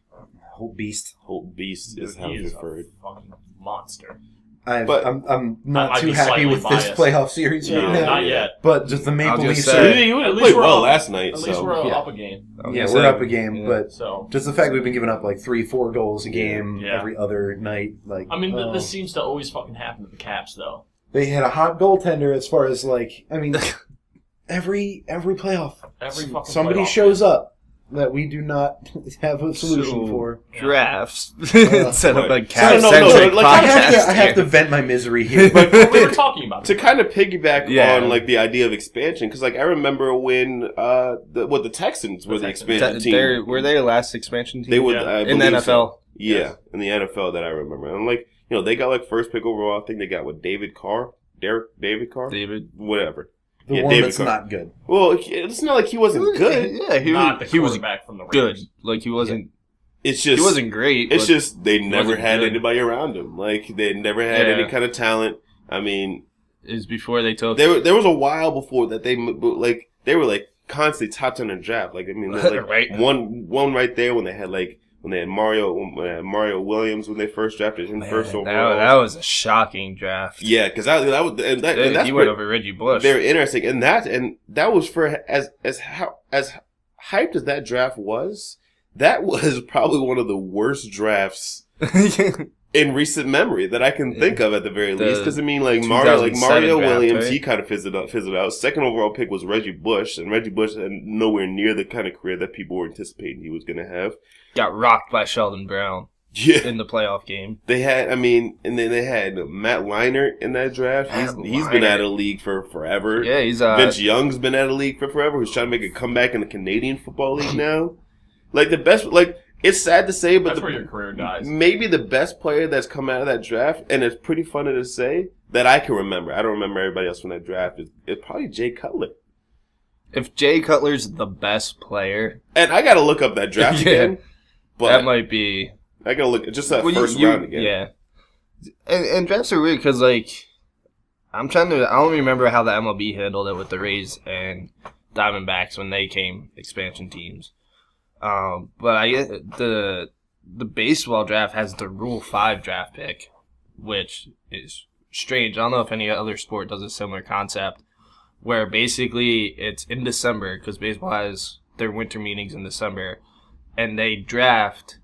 Speaker 4: Holtbeast.
Speaker 3: Holtbeast is how he's referred.
Speaker 2: A fucking monster.
Speaker 4: I'm not too happy with
Speaker 2: biased.
Speaker 4: this playoff series right now.
Speaker 2: Not yet.
Speaker 4: But just the Maple Leafs.
Speaker 3: He played well last night.
Speaker 2: At least we're up a game.
Speaker 4: Yeah, we're up a game, but just the fact we've been giving up like 3-4 goals a game every other night. Like,
Speaker 2: I mean, this seems to always fucking happen to the Caps, though.
Speaker 4: They had a hot goaltender as far as like, I mean, every playoff, somebody shows up that we do not have a solution for.
Speaker 1: Drafts instead of like
Speaker 4: Cap-centric podcast. I have to vent my misery here.
Speaker 2: But we were talking about
Speaker 3: to kind of piggyback on like the idea of expansion, because like I remember when the Texans were the expansion team.
Speaker 1: Were they the last expansion team?
Speaker 3: They were
Speaker 1: in the NFL.
Speaker 3: So. Yeah, in the NFL that I remember. And like they got like first pick overall. I think they got David Carr, whatever.
Speaker 4: The one that's not good.
Speaker 3: Well, it's not like he wasn't good.
Speaker 1: Yeah, he was
Speaker 2: from the
Speaker 1: good. Like he wasn't.
Speaker 3: It's just
Speaker 1: he wasn't great.
Speaker 3: It's just they never had anybody around him. Like they never had any kind of talent. I mean,
Speaker 1: it was before they took.
Speaker 3: There was a while before that they were like constantly top 10 in the draft. Like I mean, like
Speaker 1: right.
Speaker 3: one right there when they had Mario Williams when they first drafted him first overall.
Speaker 1: That was a shocking draft.
Speaker 3: Yeah, because that's
Speaker 1: he went over Reggie Bush.
Speaker 3: Very interesting, and that was for as hyped as that draft was. That was probably one of the worst drafts in recent memory that I can think of at the very least. Because I mean, like Mario Williams, right? He kind of fizzled out. Second overall pick was Reggie Bush, and Reggie Bush had nowhere near the kind of career that people were anticipating he was going to have.
Speaker 1: Got rocked by Sheldon Brown. In the playoff game.
Speaker 3: They had Matt Leinart in that draft. He's been out of the league for forever.
Speaker 1: Yeah, he's
Speaker 3: Vince Young's been out of the league for forever. Who's trying to make a comeback in the Canadian Football League now. Like the best, like it's sad to say, but
Speaker 2: that's where your career dies.
Speaker 3: Maybe the best player that's come out of that draft, and it's pretty funny to say that I can remember. I don't remember everybody else from that draft. It's probably Jay Cutler.
Speaker 1: If Jay Cutler's the best player,
Speaker 3: and I got to look up that draft again. But
Speaker 1: that might be.
Speaker 3: I gotta look at just that first round again.
Speaker 1: Yeah, and drafts are weird because like I don't remember how the MLB handled it with the Rays and Diamondbacks when they came expansion teams. But I get the baseball draft has the Rule 5 draft pick, which is strange. I don't know if any other sport does a similar concept where basically it's in December because baseball has their winter meetings in December, and they draft.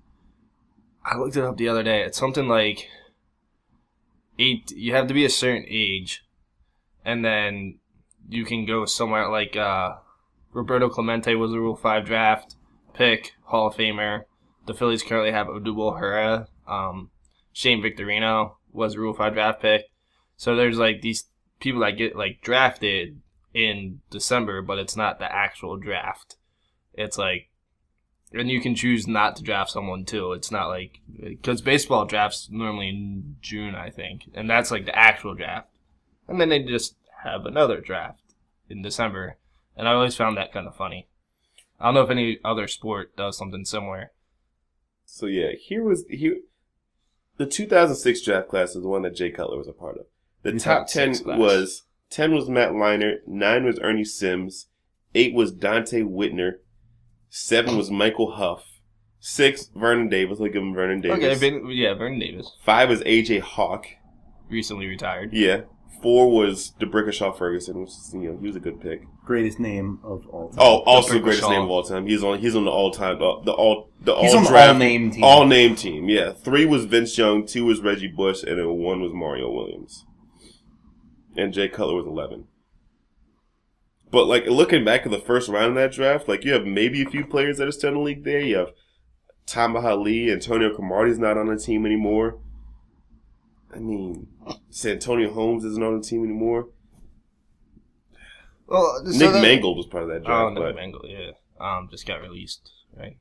Speaker 1: I looked it up the other day. It's something like 8. You have to be a certain age, and then you can go somewhere like Roberto Clemente was a Rule 5 draft pick, Hall of Famer. The Phillies currently have Odubel Herrera. Shane Victorino was a Rule 5 draft pick. So there's like these people that get like drafted in December, but it's not the actual draft. It's like, and you can choose not to draft someone too. It's not like, because baseball drafts normally in June, I think, and that's like the actual draft. And then they just have another draft in December. And I always found that kind of funny. I don't know if any other sport does something similar.
Speaker 3: So yeah, the 2006 draft class is the one that Jay Cutler was a part of. The top 10 was 10 was Matt Leinart, 9 was Ernie Sims, 8 was Dante Whitner, 7 was Michael Huff, 6 Vernon Davis. Look at Vernon Davis.
Speaker 1: Okay, Vernon Davis.
Speaker 3: 5 was AJ Hawk,
Speaker 1: recently retired.
Speaker 3: Yeah. 4 was DeBrickashaw Ferguson, which is, he was a good pick.
Speaker 4: Greatest name of all time.
Speaker 3: Oh, also the greatest name of all time. He's on the all-time
Speaker 4: He's on the all-name team.
Speaker 3: All-name team. Yeah, 3 was Vince Young, 2 was Reggie Bush, and then 1 was Mario Williams. And Jay Cutler was 11. But like looking back at the first round of that draft, like you have maybe a few players that are still in the league there. You have Tamba Ali, Antonio Cromartie's not on the team anymore. I mean, Santonio Holmes isn't on the team anymore.
Speaker 1: Well,
Speaker 3: Nick Mangold was part of that draft.
Speaker 1: Oh, Nick Mangold, yeah. Just got released, right?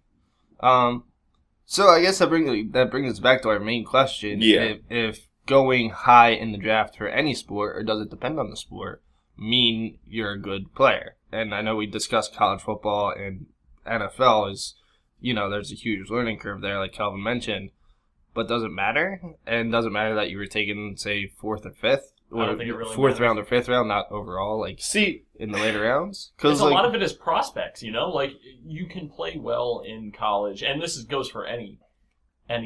Speaker 1: So I guess that brings us back to our main question.
Speaker 3: Yeah.
Speaker 1: If going high in the draft for any sport, or does it depend on the sport, mean you're a good player? And I know we discussed college football and NFL is, there's a huge learning curve there, like Calvin mentioned. But does it matter? And does it matter that you were taken, say, 4th or 5th? Or
Speaker 2: I don't think it really
Speaker 1: 4th
Speaker 2: matters.
Speaker 1: round or 5th round, not overall, in the later rounds?
Speaker 2: Because a lot of it is prospects, Like, you can play well in college, and this goes for any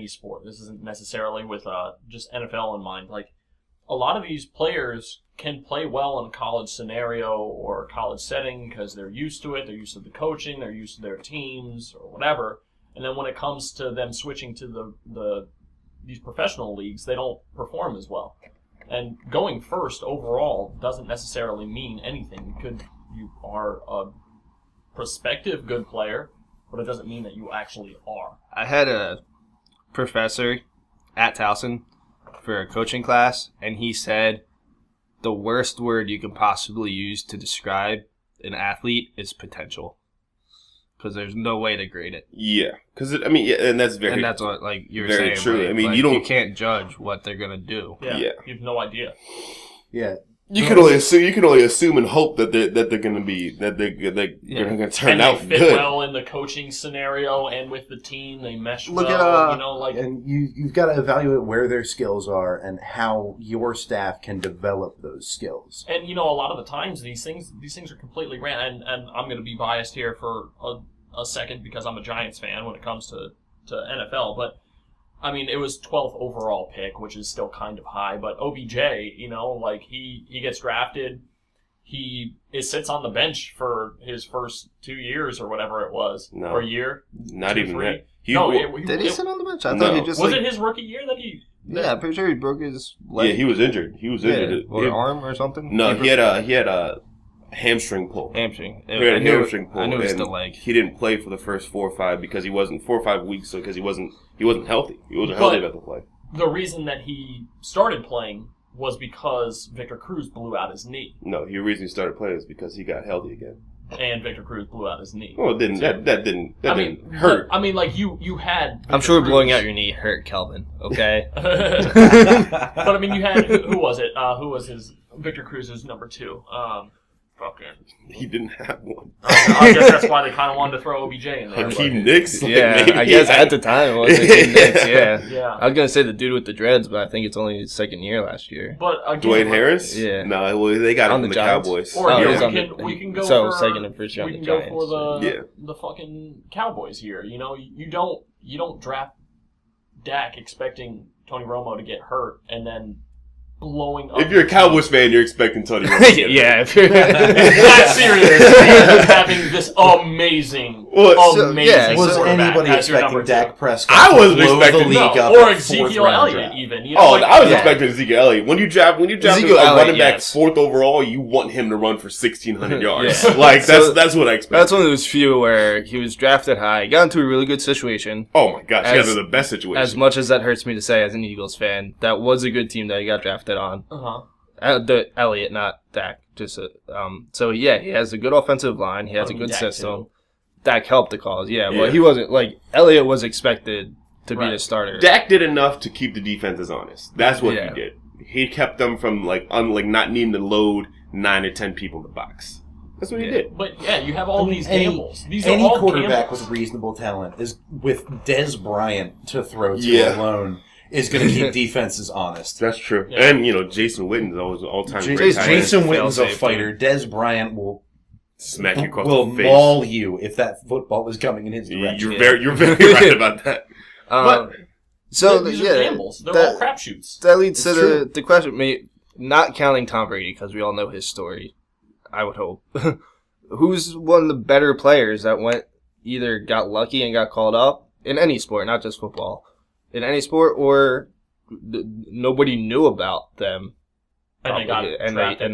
Speaker 2: sport. This isn't necessarily with just NFL in mind. Like, a lot of these players can play well in a college scenario or college setting because they're used to it, they're used to the coaching, they're used to their teams or whatever. And then when it comes to them switching to these professional leagues, they don't perform as well. And going first overall doesn't necessarily mean anything. You are a prospective good player, but it doesn't mean that you actually are.
Speaker 1: I had a professor at Towson for a coaching class, and he said the worst word you can possibly use to describe an athlete is potential. Because there's no way to grade it.
Speaker 3: Yeah, and that's very,
Speaker 1: and that's what you were
Speaker 3: very
Speaker 1: saying.
Speaker 3: true.
Speaker 1: Right?
Speaker 3: I mean, you
Speaker 1: can't judge what they're gonna do.
Speaker 2: Yeah, you have no idea.
Speaker 4: Yeah,
Speaker 3: you can only assume and hope that they're going to be they're going to turn out
Speaker 2: good. They fit well in the coaching scenario and with the team. They mesh well.
Speaker 4: And you've got to evaluate where their skills are and how your staff can develop those skills.
Speaker 2: And a lot of the times these things are completely random. And I'm going to be biased here for a second because I'm a Giants fan when it comes to NFL, but. I mean, it was 12th overall pick, which is still kind of high, but OBJ, he gets drafted, he sits on the bench for his first 2 years or whatever it was, or a year,
Speaker 3: not even that.
Speaker 1: Did he sit on the bench? I thought he just
Speaker 2: was it his rookie year that he?
Speaker 1: Yeah, I'm pretty sure he broke his leg.
Speaker 3: Yeah, he was injured.
Speaker 1: Or arm or something.
Speaker 3: No, he had a hamstring pull.
Speaker 1: Hamstring.
Speaker 3: He had a hamstring pull.
Speaker 1: I knew it was the leg.
Speaker 3: He didn't play for the first 4 or 5 because he wasn't 4 or 5 weeks. So because he wasn't healthy. He wasn't healthy enough to play.
Speaker 2: The reason that he started playing was because Victor Cruz blew out his knee.
Speaker 3: No, the reason he started playing is because he got healthy again.
Speaker 2: And Victor Cruz blew out his knee.
Speaker 3: Well, that didn't hurt.
Speaker 2: I mean, you had. Victor
Speaker 1: I'm sure
Speaker 2: Cruz.
Speaker 1: blowing out your knee hurt, Kelvin. Okay.
Speaker 2: But I mean, you had who was it? Who was his Victor Cruz's number 2?
Speaker 3: He didn't have one.
Speaker 2: I guess that's why they kind of wanted to throw OBJ in there.
Speaker 3: Hakeem Nicks?
Speaker 1: Yeah, I guess at the time it was Hakeem Nicks,
Speaker 2: yeah.
Speaker 1: I was going to say the dude with the dreads, but I think it's only his second year last year.
Speaker 2: But again,
Speaker 3: Dwayne Harris?
Speaker 1: Yeah.
Speaker 3: No, well, they got him
Speaker 1: On
Speaker 3: from
Speaker 1: the
Speaker 3: the
Speaker 1: Giants.
Speaker 3: Cowboys.
Speaker 2: Or
Speaker 1: we
Speaker 2: can go
Speaker 1: so
Speaker 2: for
Speaker 1: second and first round.
Speaker 2: We can
Speaker 1: the
Speaker 2: go
Speaker 1: Giants,
Speaker 2: for the fucking Cowboys here. You don't draft Dak expecting Tony Romo to get hurt and then blowing up.
Speaker 3: If you're a Cowboys fan, you're expecting Tony Romo.
Speaker 1: Yeah, if you're
Speaker 2: that's serious. Having this amazing
Speaker 4: Was
Speaker 2: quarterback
Speaker 4: anybody
Speaker 2: as your
Speaker 4: expecting
Speaker 2: number
Speaker 4: Dak
Speaker 2: 2.
Speaker 4: Prescott
Speaker 3: I
Speaker 4: to
Speaker 3: wasn't
Speaker 4: blow
Speaker 3: expecting
Speaker 4: the league up
Speaker 2: or
Speaker 4: at
Speaker 2: Ezekiel
Speaker 4: fourth round
Speaker 2: Elliott
Speaker 4: draft?
Speaker 2: even.
Speaker 3: I was expecting Ezekiel Elliott. When you draft
Speaker 1: Ezekiel
Speaker 3: a
Speaker 1: Elliott,
Speaker 3: running back
Speaker 1: yes.
Speaker 3: 4th overall, you want him to run for 1,600 yards.
Speaker 1: Yeah.
Speaker 3: That's what I expected.
Speaker 1: That's one of those few where he was drafted high, got into a really good situation.
Speaker 3: Oh my gosh, he got into the best situation.
Speaker 1: As much as that hurts me to say as an Eagles fan, that was a good team that he got drafted on. The Elliott, not Dak. So yeah, he has a good offensive line. He has a good
Speaker 2: Dak
Speaker 1: system.
Speaker 2: too.
Speaker 1: Dak helped the cause. Yeah, but he wasn't Elliott was expected to be the starter.
Speaker 3: Dak did enough to keep the defenses honest. That's what he did. He kept them from not needing to load 9 or 10 people in the box. That's what he did.
Speaker 2: But yeah, you have all these gambles. These
Speaker 4: any
Speaker 2: are all
Speaker 4: quarterback
Speaker 2: gambles.
Speaker 4: with reasonable talent is with Dez Bryant to throw to alone is going to keep defenses honest.
Speaker 3: That's true.
Speaker 2: Yeah.
Speaker 3: And Jason Witten's always an all-time great tight end.
Speaker 4: Jason Witten's a fighter. Dez Bryant will
Speaker 3: smack you across
Speaker 4: will
Speaker 3: the face.
Speaker 4: maul you if that football is coming in his direction.
Speaker 3: You're very right about that.
Speaker 1: But
Speaker 2: these are gambles. They're all crapshoots.
Speaker 1: That leads to the question. not counting Tom Brady because we all know his story, I would hope. Who's one of the better players that either got lucky and got called up in any sport, not just football, in any sport, or nobody knew about them,
Speaker 2: and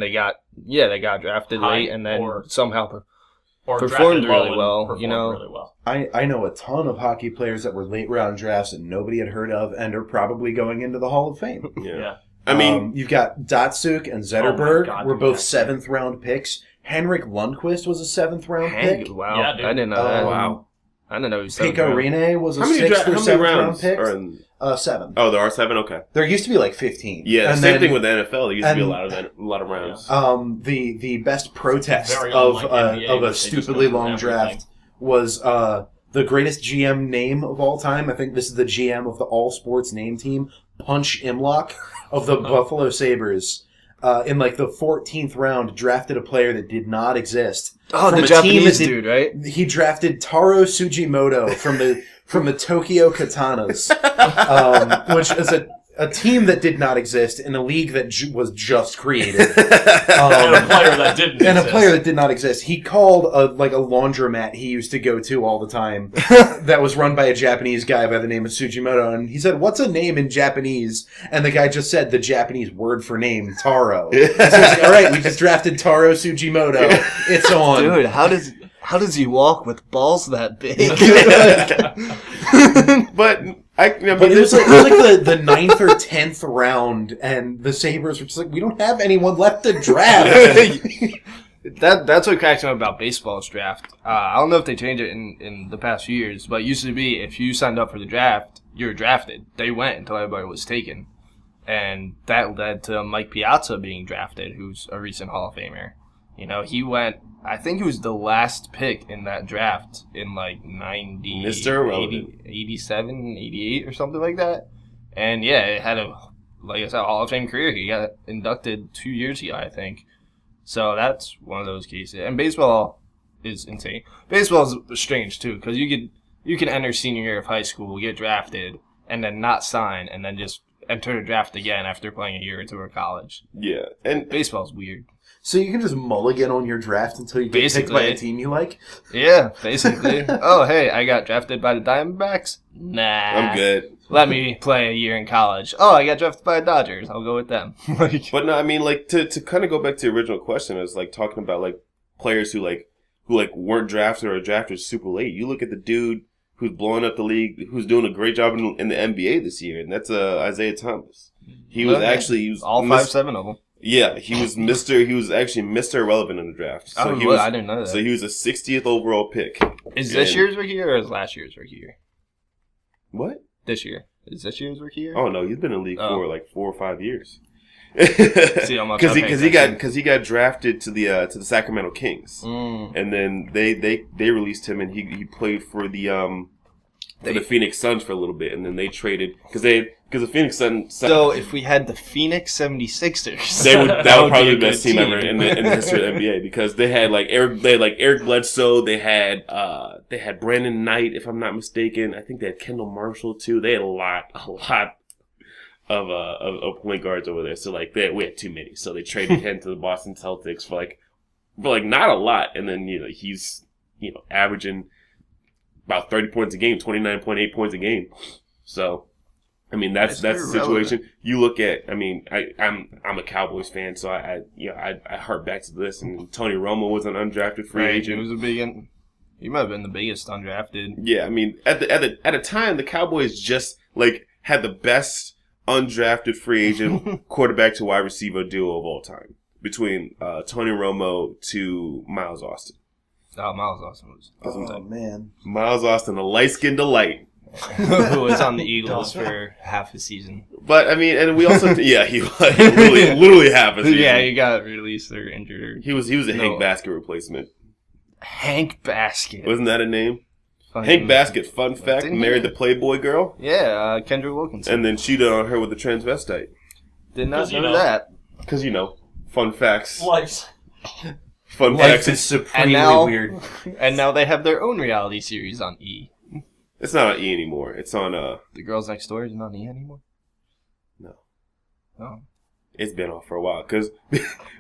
Speaker 1: they got drafted late and then somehow
Speaker 2: performed
Speaker 1: really well.
Speaker 2: Really well.
Speaker 4: I know a ton of hockey players that were late round drafts and nobody had heard of and are probably going into the Hall of Fame.
Speaker 2: Yeah.
Speaker 3: I mean,
Speaker 4: you've got Datsuk and Zetterberg were both 7th round picks. Henrik Lundqvist was a 7th round pick.
Speaker 1: Wow,
Speaker 2: yeah, dude.
Speaker 1: I didn't know that.
Speaker 3: Wow,
Speaker 1: I didn't know he was
Speaker 4: Pico Rene was a 6th or 7th round pick. 7.
Speaker 3: Oh, there are 7. Okay.
Speaker 4: There used to be like 15.
Speaker 3: Yeah, and same thing with the NFL. There used to be a lot of rounds.
Speaker 4: The best protest of a stupidly long draft was the greatest GM name of all time. I think this is the GM of the All Sports name team, Punch Imlock of the Buffalo Sabres. In like the 14th round, drafted a player that did not exist.
Speaker 1: Oh, the Japanese dude, right?
Speaker 4: He drafted Taro Sugimoto from the Tokyo Katanas, which is a team that did not exist in a league that was just created.
Speaker 2: And a player that didn't exist.
Speaker 4: And a player that did not exist. He called a laundromat he used to go to all the time that was run by a Japanese guy by the name of Sugimoto. And he said, "What's a name in Japanese?" And the guy just said the Japanese word for name, Taro. So he's like, "All right, we just drafted Taro Sugimoto. It's on."
Speaker 1: Dude, how does he walk with balls that big?
Speaker 3: But
Speaker 4: it was like the 9th or 10th round, and the Sabres were just like, we don't have anyone left to draft.
Speaker 1: That's what cracks me up about baseball's draft. I don't know if they changed it in the past few years, but it used to be if you signed up for the draft, you were drafted. They went until everybody was taken. And that led to Mike Piazza being drafted, who's a recent Hall of Famer. He went, I think he was the last pick in that draft in like 90,
Speaker 3: Mr.
Speaker 1: 87, 88 or something like that. And yeah, it had like I said, Hall of Fame career. He got inducted 2 years ago, I think. So that's one of those cases. And baseball is insane. Baseball is strange too, because you can enter senior year of high school, get drafted, and then not sign, and then just enter the draft again after playing a year or two of college.
Speaker 3: Yeah, and
Speaker 1: baseball's weird.
Speaker 4: So you can just mulligan on your draft until you get picked by a team you like?
Speaker 1: Yeah, basically. Oh, hey, I got drafted by the Diamondbacks? Nah.
Speaker 3: I'm good.
Speaker 1: Let me play a year in college. Oh, I got drafted by the Dodgers. I'll go with them.
Speaker 3: But no, I mean, like, to kind of go back to the original question, I was like talking about like players who weren't drafted or drafted super late. You look at the dude who's blowing up the league, who's doing a great job in the NBA this year, and that's Isaiah Thomas. He was
Speaker 1: all 5'7" of them.
Speaker 3: Yeah, he was actually Mr. Irrelevant in the draft. So
Speaker 1: I didn't know that.
Speaker 3: So he was a 60th overall pick.
Speaker 1: Is this year's rookie year or is last year's rookie year?
Speaker 3: What?
Speaker 1: This year. Is this year's rookie year?
Speaker 3: Oh no, he's been in the league for like 4 or 5 years.
Speaker 1: Because
Speaker 3: he got drafted to the Sacramento Kings, and then they released him, and he played for the Phoenix Suns for a little bit, and then they traded because the Phoenix Suns.
Speaker 1: So if we had the Phoenix 76ers,
Speaker 3: that would probably be the best team ever in the history of the NBA, because they had Eric Bledsoe, they had Brandon Knight, if I'm not mistaken. I think they had Kendall Marshall too. They had a lot of point guards over there. So we had too many. So they traded him to the Boston Celtics for not a lot, and then he's averaging about 30 points a game, 29.8 points a game. So, I mean, that's the situation. You look at, I mean, I'm a Cowboys fan, so I hark back to this. And Tony Romo was an undrafted free agent.
Speaker 1: He was he might have been the biggest undrafted.
Speaker 3: Yeah, I mean, at the time, the Cowboys just had the best undrafted free agent quarterback to wide receiver duo of all time, between Tony Romo to Miles Austin.
Speaker 1: Oh, Miles Austin was.
Speaker 4: Oh, man.
Speaker 3: Miles Austin, the light-skinned delight.
Speaker 1: Who was on the Eagles for half a season.
Speaker 3: But, I mean, and we also... yeah, he literally half a season.
Speaker 1: Yeah, he got released or injured.
Speaker 3: He was a Hank Basket replacement.
Speaker 1: Hank Basket.
Speaker 3: Wasn't that a name? Hank Basket, fun fact, married the Playboy girl.
Speaker 1: Yeah, Kendra Wilkinson.
Speaker 3: And then cheated on her with a transvestite.
Speaker 1: Did not know that.
Speaker 3: Because, fun facts.
Speaker 2: Life.
Speaker 3: Fun facts
Speaker 4: is supremely weird.
Speaker 1: And now they have their own reality series on E.
Speaker 3: It's not on E anymore. It's on
Speaker 1: The Girls Next Door is not on E anymore?
Speaker 3: No.
Speaker 1: Oh.
Speaker 3: It's been off for a while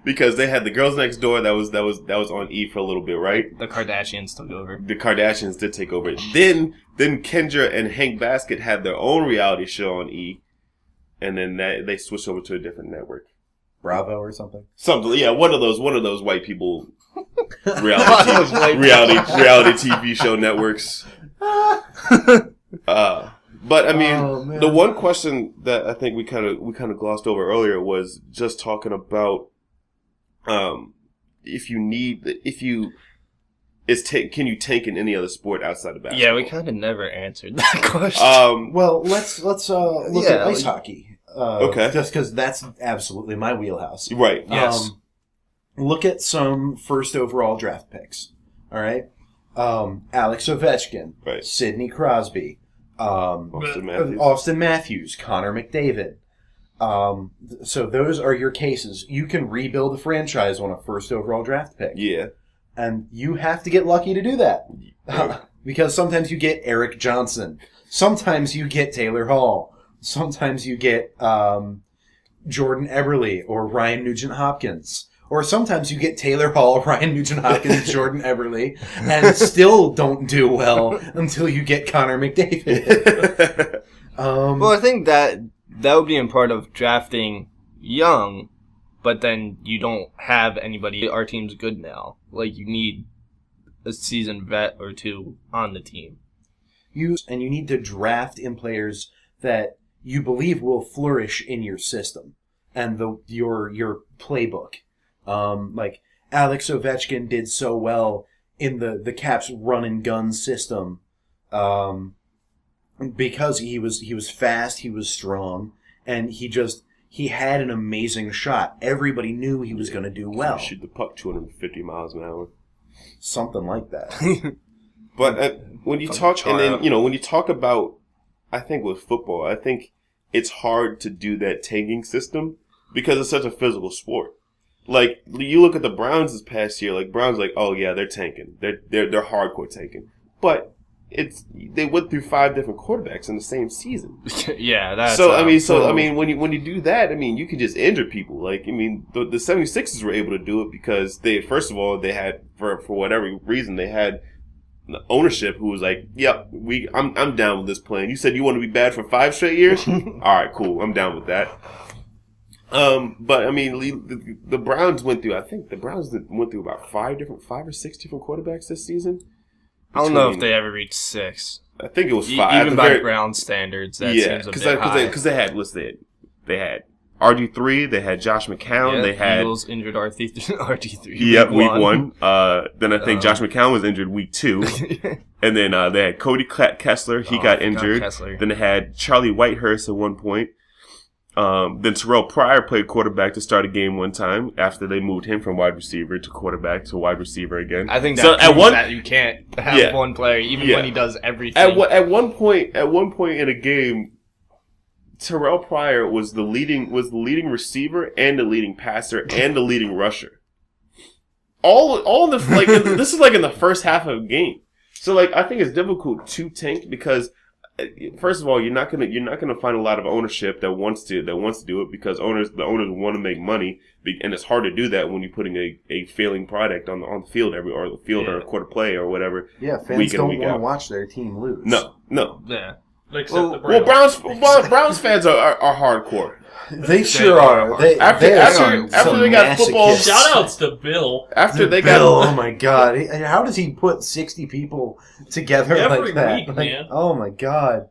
Speaker 3: because they had the Girls Next Door that was on E for a little bit, right?
Speaker 1: The Kardashians took over.
Speaker 3: The Kardashians did take over. Then Kendra and Hank Baskett had their own reality show on E, and then they switched over to a different network.
Speaker 4: Bravo or something.
Speaker 3: Something, yeah. One of those white people reality TV show networks. But I mean, the one question that I think we kind of glossed over earlier was just talking about can you tank in any other sport outside of basketball?
Speaker 1: Yeah, we kind of never answered that question.
Speaker 4: Well, let's look at ice hockey.
Speaker 3: Okay.
Speaker 4: Just because that's absolutely my wheelhouse.
Speaker 3: Right.
Speaker 1: Yes.
Speaker 4: Look at some first overall draft picks. All right. Alex Ovechkin.
Speaker 3: Right.
Speaker 4: Sidney Crosby.
Speaker 3: Austin
Speaker 4: Matthews. Connor McDavid. So those are your cases. You can rebuild a franchise on a first overall draft pick.
Speaker 3: Yeah.
Speaker 4: And you have to get lucky to do that.
Speaker 3: Right.
Speaker 4: Because sometimes you get Eric Johnson. Sometimes you get Taylor Hall. Sometimes you get Jordan Eberle or Ryan Nugent-Hopkins. Or sometimes you get Taylor Hall, Ryan Nugent-Hopkins, Jordan Eberle, and still don't do well until you get Connor McDavid.
Speaker 1: Well, I think that would be in part of drafting young, but then you don't have anybody. Our team's good now. Like, you need a seasoned vet or two on the team.
Speaker 4: You need to draft in players that you believe will flourish in your system and your playbook. Like Alex Ovechkin did so well in the Caps run and gun system, because he was fast, he was strong, and he had an amazing shot. Everybody knew he was going to do well.
Speaker 3: Shoot the puck 250 miles an hour,
Speaker 4: something like that.
Speaker 3: But when you talk, and then when you talk about, I think with football, I think it's hard to do that tanking system because it's such a physical sport. Like, you look at the Browns this past year, like, Browns like, oh yeah, they're tanking. They're hardcore tanking. But they went through 5 different quarterbacks in the same season.
Speaker 1: Yeah, that's
Speaker 3: so I mean when you do that, I mean, you can just injure people. Like, I mean, the 76ers were able to do it because they had for whatever reason they had the ownership who was like, yep, I'm down with this plan. You said you want to be bad for 5 straight years? All right, cool. I'm down with that. But I mean, the Browns went through about 5 or 6 different quarterbacks this season.
Speaker 1: I don't know if they ever reached 6.
Speaker 3: I think it was 5.
Speaker 1: Even by Browns standards, that seems a bit high.
Speaker 3: Because they had RG3, they had Josh McCown, they had
Speaker 1: Eagles injured RG3.
Speaker 3: Yep, week 1. Then I think Josh McCown was injured week 2, and then they had Cody Kessler, he got injured. Then they had Charlie Whitehurst at one point. Then Terrell Pryor played quarterback to start a game one time after they moved him from wide receiver to quarterback to wide receiver again.
Speaker 1: I think that you can't have one player even when he does everything.
Speaker 3: At one point in a game, Terrell Pryor was the leading receiver and the leading passer and the leading rusher. All in the this is like in the first half of a game. So like I think it's difficult to tank because first of all, you're not gonna find a lot of ownership that wants to do it because the owners want to make money, and it's hard to do that when you're putting a failing product on the field or a quarter play or whatever.
Speaker 4: Yeah, fans don't want to watch their team lose.
Speaker 3: No.
Speaker 1: Yeah.
Speaker 2: The Browns.
Speaker 3: Browns fans are hardcore.
Speaker 4: They sure are.
Speaker 3: After they got football,
Speaker 2: shout outs to Bill.
Speaker 4: Oh my God! How does he put 60 people together
Speaker 2: every
Speaker 4: like that?
Speaker 2: week, man?
Speaker 4: Oh my God!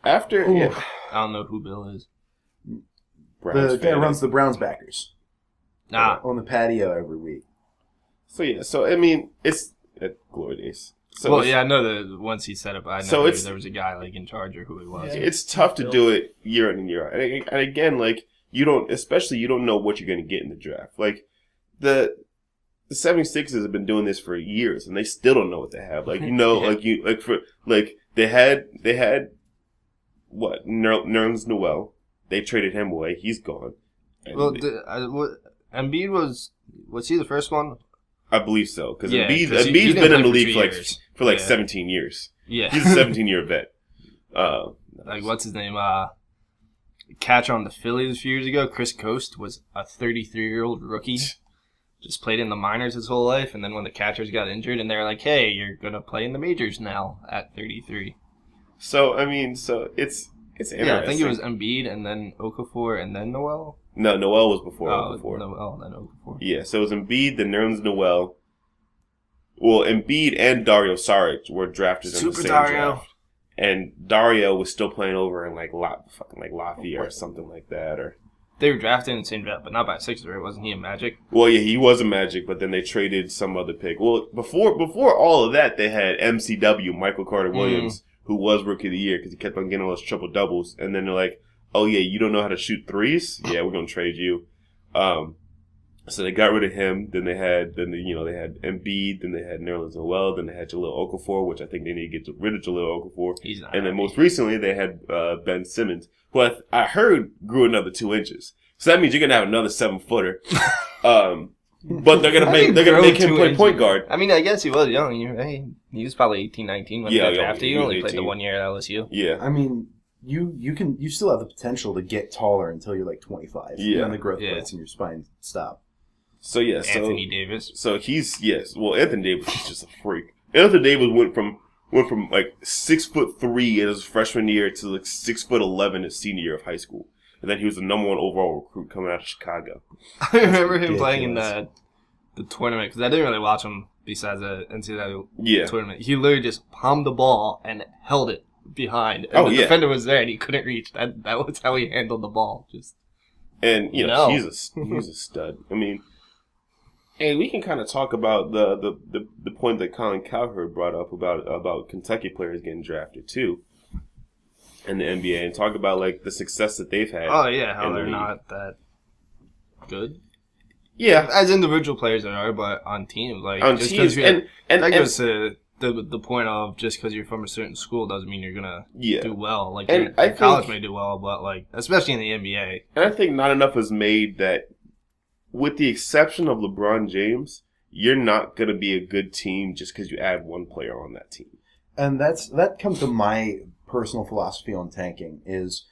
Speaker 1: I don't know who Bill is.
Speaker 4: The guy runs the Browns backers. On the patio every week.
Speaker 3: So I mean, it's glory days.
Speaker 1: So I know that once he set up, I know there was a guy like in charge or who he was.
Speaker 3: Yeah. It's tough to do it year in and year out. And again, like you don't know what you're going to get in the draft. Like the 76ers have been doing this for years and they still don't know what they have. Like they had what Nerlens Noel. They traded him away. He's gone.
Speaker 1: Embiid was he the first one?
Speaker 3: I believe so because Embiid's been in the league for like 17 years.
Speaker 1: Yeah,
Speaker 3: he's a 17-year vet.
Speaker 1: Like what's his name? catcher on the Phillies a few years ago, Chris Coast, was a 33-year-old rookie. Just played in the minors his whole life, and then when the catchers got injured, and they were like, "Hey, you're gonna play in the majors now at 33."
Speaker 3: So it's interesting.
Speaker 1: Yeah, I think it was Embiid, and then Okafor, and then Noel.
Speaker 3: No, Noel was before.
Speaker 1: Noel, then Okafor.
Speaker 3: Yeah, so it was Embiid, then Nerlens Noel. Well, Embiid and Dario Saric were drafted in the same draft. And Dario was still playing over in Lafayette or something like that, or.
Speaker 1: They were drafted in the same draft, but not by Sixers, right? Wasn't he a Magic?
Speaker 3: Well, yeah, he was a Magic, but then they traded some other pick. Well, before all of that, they had MCW, Michael Carter Williams, who was Rookie of the Year because he kept on getting all those triple doubles. And then they're like, "Oh yeah, you don't know how to shoot threes? Yeah, we're gonna trade you." So they got rid of him. Then they had Embiid. Then they had Nerlens Noel. Then they had Jahlil Okafor, which I think they need to get rid of Jahlil Okafor.
Speaker 1: He's not.
Speaker 3: And then most recently they had Ben Simmons, who I heard grew another 2 inches. So that means you're gonna have another 7-footer. But they're gonna make him play point guard.
Speaker 1: I mean, I guess he was young. He was probably 18, 19 when he got drafted. He only played the 1 year at LSU.
Speaker 3: Yeah.
Speaker 4: I mean, you still have the potential to get taller until you're like 25.
Speaker 3: Yeah.
Speaker 4: And the growth plates in your spine stop.
Speaker 3: So yeah,
Speaker 1: Anthony Davis.
Speaker 3: So well, Anthony Davis is just a freak. Anthony Davis went from like 6'3" in his freshman year to like 6'11" his senior year of high school, and then he was the number 1 overall recruit coming out of Chicago.
Speaker 1: I remember him playing in the tournament because I didn't really watch him besides the NCAA tournament. He literally just palmed the ball and held it behind, and the defender was there and he couldn't reach. That was how he handled the ball. He's
Speaker 3: a stud. I mean. And we can kind of talk about the point that Colin Cowherd brought up about Kentucky players getting drafted too in the NBA, and talk about like the success that they've had.
Speaker 1: Oh yeah, how they're not that good.
Speaker 3: Yeah,
Speaker 1: as individual players they are, but on teams, like
Speaker 3: on
Speaker 1: just
Speaker 3: teams,
Speaker 1: that goes to the point of just because you're from a certain school doesn't mean you're gonna do well. Like your college may do well, but like especially in the NBA.
Speaker 3: And I think not enough is made that. With the exception of LeBron James, you're not going to be a good team just because you add one player on that team.
Speaker 4: And that comes to my personal philosophy on tanking is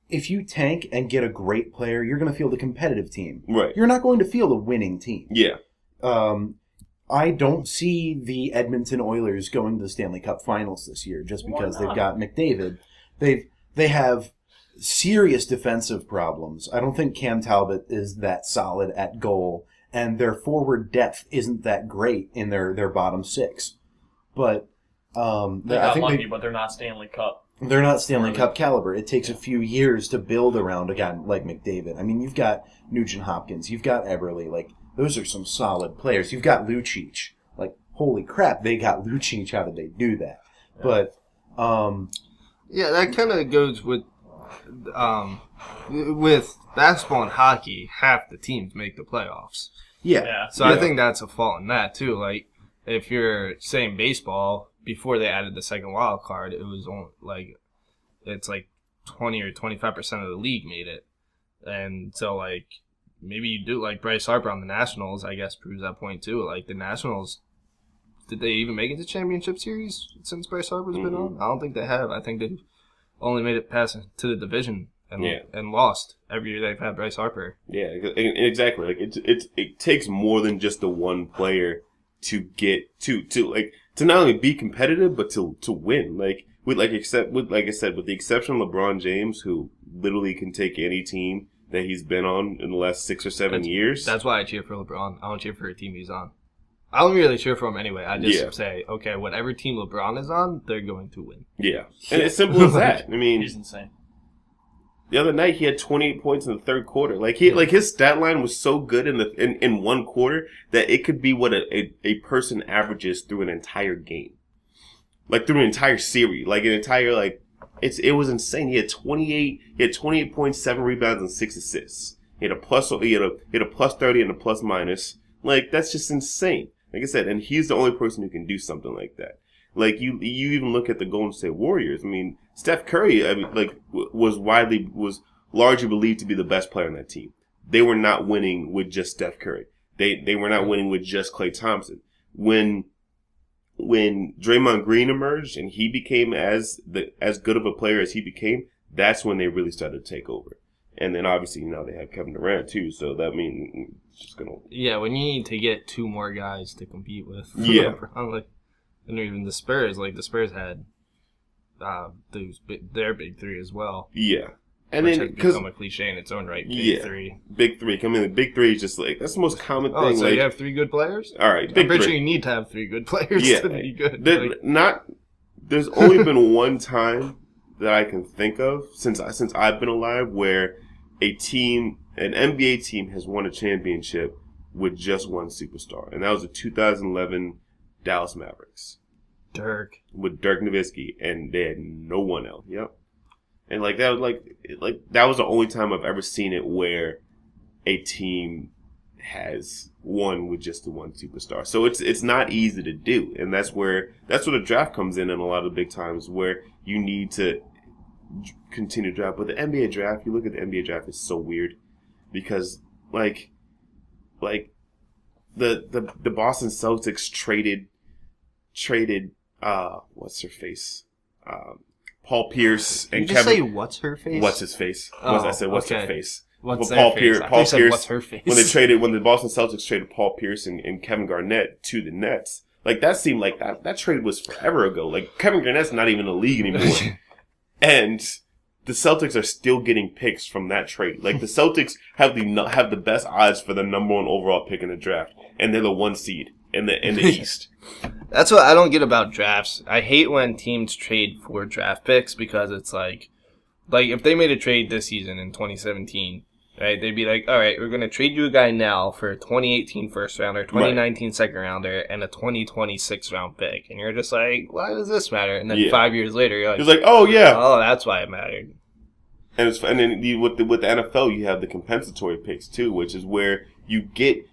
Speaker 4: if you tank and get a great player, you're going to field a competitive team.
Speaker 3: Right.
Speaker 4: You're not going to field a winning team.
Speaker 3: Yeah.
Speaker 4: I don't see the Edmonton Oilers going to the Stanley Cup Finals this year just because they've got McDavid. They have serious defensive problems. I don't think Cam Talbot is that solid at goal, and their forward depth isn't that great in their bottom six. But
Speaker 2: they got lucky, but they're not Stanley Cup.
Speaker 4: They're not Stanley Cup caliber. It takes a few years to build around a guy like McDavid. I mean, you've got Nugent Hopkins, you've got Eberle. Like, those are some solid players. You've got Lucic. Like, holy crap, they got Lucic. How did they do that? Yeah. But
Speaker 1: yeah, that kind of goes with basketball and hockey. Half the teams make the playoffs.
Speaker 4: Yeah.
Speaker 1: So I think that's a fault in that too. Like, if you're saying baseball, before they added the second wild card, it was only it's 20 or 25% of the league made it, and so like maybe you do like Bryce Harper on the Nationals. I guess proves that point too. Like the Nationals, did they even make it to championship series since Bryce Harper's been on? I don't think they have. I think they've only made it past to the division and lost every year they've had Bryce Harper. Yeah,
Speaker 3: exactly. Like it takes more than just the one player to get to not only be competitive but to win. With the exception of LeBron James, who literally can take any team that he's been on in the last 6 or 7 years.
Speaker 1: That's why I cheer for LeBron. I don't cheer for a team he's on. I don't really cheer for him anyway. I just say, okay, whatever team LeBron is on, they're going to win.
Speaker 3: Yeah. And it's simple as that. I mean,
Speaker 2: he's insane.
Speaker 3: The other night he had 28 points in the third quarter. His stat line was so good in one quarter that it could be what a person averages through an entire game. Like through an entire series. It was insane. He had 28 points, 7 rebounds, and 6 assists. He had a plus 30 and a plus minus. That's just insane. Like I said, and he's the only person who can do something like that. Like you even look at the Golden State Warriors. I mean, Steph Curry, was largely believed to be the best player on that team. They were not winning with just Steph Curry. They were not winning with just Klay Thompson. When Draymond Green emerged and he became as good of a player as he became, that's when they really started to take over. And then obviously, they have Kevin Durant too, so that means it's just going to...
Speaker 1: Yeah, when you need to get 2 more guys to compete with.
Speaker 3: Yeah.
Speaker 1: And even the Spurs, the Spurs had their big 3 as well.
Speaker 3: Yeah. And
Speaker 1: which
Speaker 3: then,
Speaker 1: has become a cliche in its own right, big 3.
Speaker 3: Big 3. I mean, the big 3 is just that's the most common thing.
Speaker 1: So you have 3 good players?
Speaker 3: All right,
Speaker 1: I'm pretty sure you need to have 3 good players to be good.
Speaker 3: There's only been one time that I can think of since I've been alive where an NBA team has won a championship with just one superstar, and that was the 2011 Dallas Mavericks.
Speaker 1: Dirk.
Speaker 3: With Dirk Nowitzki, and they had no one else. Yep. And that was the only time I've ever seen it where a team has won with just the one superstar. So it's not easy to do, and that's where the draft comes in a lot of big times where you need to continue to draft. But the NBA draft, you look at the NBA draft, it's so weird because the Boston Celtics traded what's her face, Paul Pierce and
Speaker 4: Kevin. Did you say what's her face?
Speaker 3: What's his face? I said what's her face?
Speaker 1: What's
Speaker 3: Paul
Speaker 1: Pierce?
Speaker 3: Paul Pierce.
Speaker 1: What's her face?
Speaker 3: When the Boston Celtics traded Paul Pierce and Kevin Garnett to the Nets, that seemed like that trade was forever ago. Kevin Garnett's not even in the league anymore, and the Celtics are still getting picks from that trade. The Celtics have the best odds for the number 1 overall pick in the draft, and they're the 1 seed in the East.
Speaker 1: That's what I don't get about drafts. I hate when teams trade for draft picks because it's like if they made a trade this season in 2017, right? They'd be like, all right, we're going to trade you a guy now for a 2018 first rounder, 2019 second rounder, and a 2020 6th round pick. And you're just like, why does this matter? And then 5 years later, you're like,
Speaker 3: it's like, oh yeah,
Speaker 1: oh, that's why it mattered.
Speaker 3: And then with the NFL, you have the compensatory picks too, which is where you get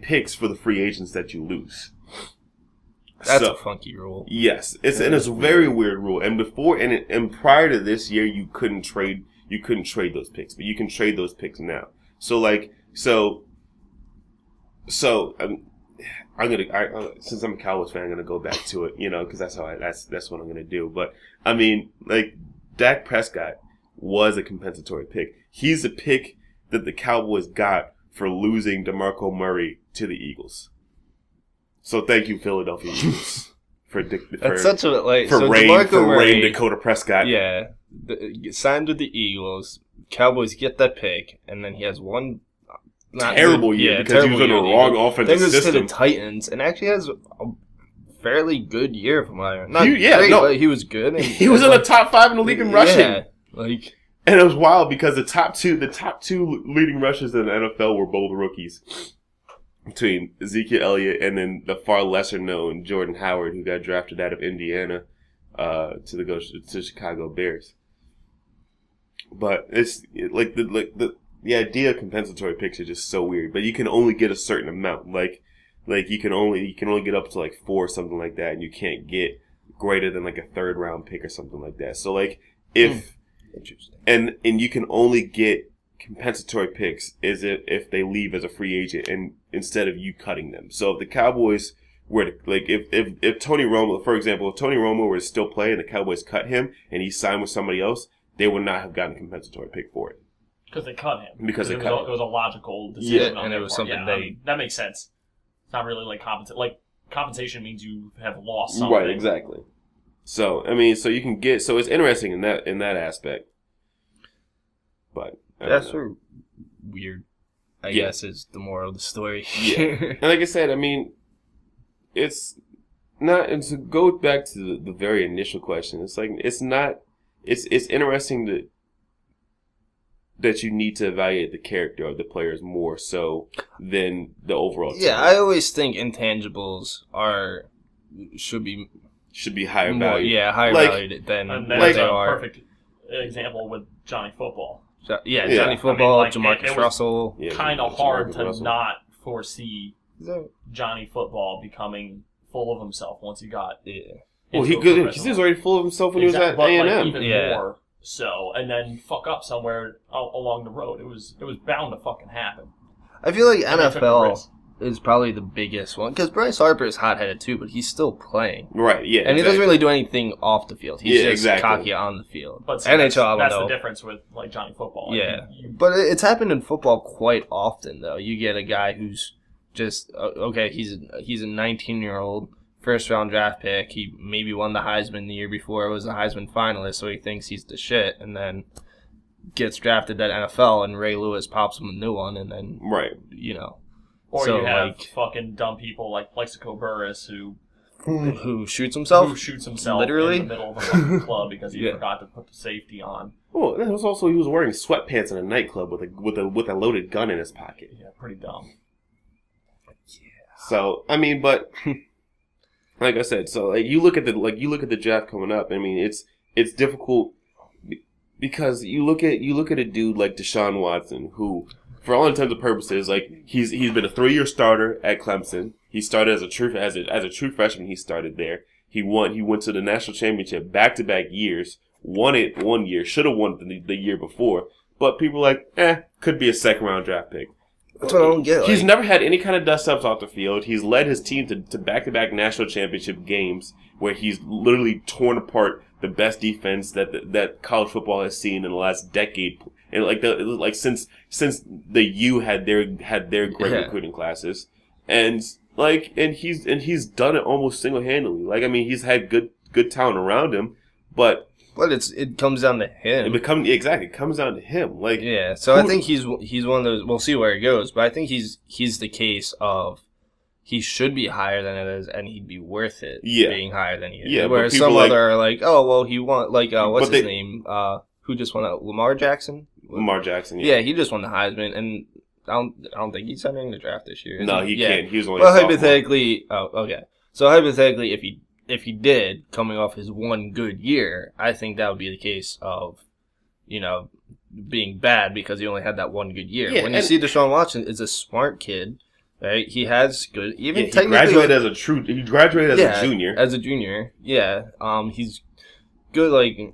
Speaker 3: picks for the free agents that you lose.
Speaker 1: That's a funky rule.
Speaker 3: Yes, it's a very weird rule. And and prior to this year, you couldn't trade those picks, but you can trade those picks now. So I'm gonna since I'm a Cowboys fan, I'm gonna go back to it, because that's what I'm gonna do. But I mean, Dak Prescott was a compensatory pick. He's a pick that the Cowboys got for losing DeMarco Murray to the Eagles. So thank you, Philadelphia Eagles, for Rain Dakota Prescott.
Speaker 1: Yeah, signed with the Eagles. Cowboys get that pick, and then he has one
Speaker 3: terrible year because he was in the wrong offensive system.
Speaker 1: Then goes to the Titans, and actually has a fairly good year from what I remember. But he was good. And
Speaker 3: he was in the top 5 in the league in rushing.
Speaker 1: Yeah,
Speaker 3: and it was wild because the top two leading rushers in the NFL were both rookies, between Ezekiel Elliott and then the far lesser known Jordan Howard, who got drafted out of Indiana to Chicago Bears. But it's the idea of compensatory picks are just so weird. But you can only get a certain amount. You can only get up to 4 or something like that, and you can't get greater than a 3rd round pick or something like that. So if and you can only get compensatory picks is if they leave as a free agent and instead of you cutting them. So if the Cowboys were to, if Tony Romo, for example, if Tony Romo were to still play and the Cowboys cut him and he signed with somebody else, they would not have gotten a compensatory pick for it.
Speaker 2: Because they cut him.
Speaker 3: Because it
Speaker 2: was a logical decision.
Speaker 1: Yeah, and it was something
Speaker 2: that makes sense. It's not really compensation means you have lost something.
Speaker 3: Right, exactly. So you can get, so it's interesting in that aspect. But
Speaker 1: that's weird. I guess is the moral of the story.
Speaker 3: Yeah, and like I said, it's not. And to go back to the very initial question, it's it's interesting that you need to evaluate the character of the players more so than the overall team.
Speaker 1: Yeah, I always think intangibles should be
Speaker 3: higher value.
Speaker 1: Yeah, higher valued than
Speaker 2: and that's a perfect example with Johnny Football.
Speaker 1: Johnny Football, Jamarcus Russell.
Speaker 2: Kind of hard to not foresee Johnny Football becoming full of himself once he got.
Speaker 3: Yeah. Well, he was already full of himself when he was at A&M.
Speaker 2: Even more so, and then fuck up somewhere along the road. It was bound to fucking happen.
Speaker 1: I feel like NFL is probably the biggest one because Bryce Harper is hot-headed too, but he's still playing.
Speaker 3: Right, yeah.
Speaker 1: And he doesn't really do anything off the field. He's just cocky on the field.
Speaker 2: But see,
Speaker 1: NHL,
Speaker 2: that's the difference with like Johnny Football.
Speaker 1: Yeah. But it's happened in football quite often, though. You get a guy who's just, okay, he's a 19-year-old first-round draft pick. He maybe won the Heisman the year before, was a Heisman finalist, so he thinks he's the shit, and then gets drafted at NFL, and Ray Lewis pops him a new one, and then, you know.
Speaker 2: Or so, you have fucking dumb people like Plexico Burris who
Speaker 1: shoots himself?
Speaker 2: Who shoots himself
Speaker 1: literally
Speaker 2: in the middle of a fucking club because he forgot to put the safety on.
Speaker 3: Well, that was also he was wearing sweatpants in a nightclub with a loaded gun in his pocket.
Speaker 2: Yeah, pretty dumb.
Speaker 3: Yeah. So I mean, but like I said, so like you look at the draft coming up. I mean, it's difficult because you look at a dude like Deshaun Watson who, for all intents and purposes, like he's been a 3-year starter at Clemson. He started as a true freshman. He started there. He went to the national championship back-to-back years. Won it one year. Should have won the year before. But people are like, could be a second-round draft pick.
Speaker 1: That's what I don't get.
Speaker 3: He's never had any kind of dust-ups off the field. He's led his team to back-to-back national championship games where he's literally torn apart the best defense that college football has seen in the last decade. And since the U had their great recruiting classes. And he's done it almost single-handedly. Like, I mean, he's had good talent around him, but
Speaker 1: it comes down to him.
Speaker 3: It comes down to him. Like,
Speaker 1: yeah. So I think he's one of those. We'll see where it goes, but I think he's the case of he should be higher than it is, and he'd be worth it being higher than he is.
Speaker 3: Yeah,
Speaker 1: whereas some other are like, oh well, he won what's his name? Who just won that? Lamar Jackson.
Speaker 3: Lamar Jackson.
Speaker 1: Yeah, he just won the Heisman, and I don't think he's entering the draft this year.
Speaker 3: No, he can't. He was only.
Speaker 1: Well, hypothetically, So hypothetically, if he did, coming off his one good year, I think that would be the case of, being bad because he only had that one good year.
Speaker 3: Yeah,
Speaker 1: when you see Deshaun Watson is a smart kid, right? He has good. He
Speaker 3: graduated as a junior.
Speaker 1: As a junior, yeah. He's good,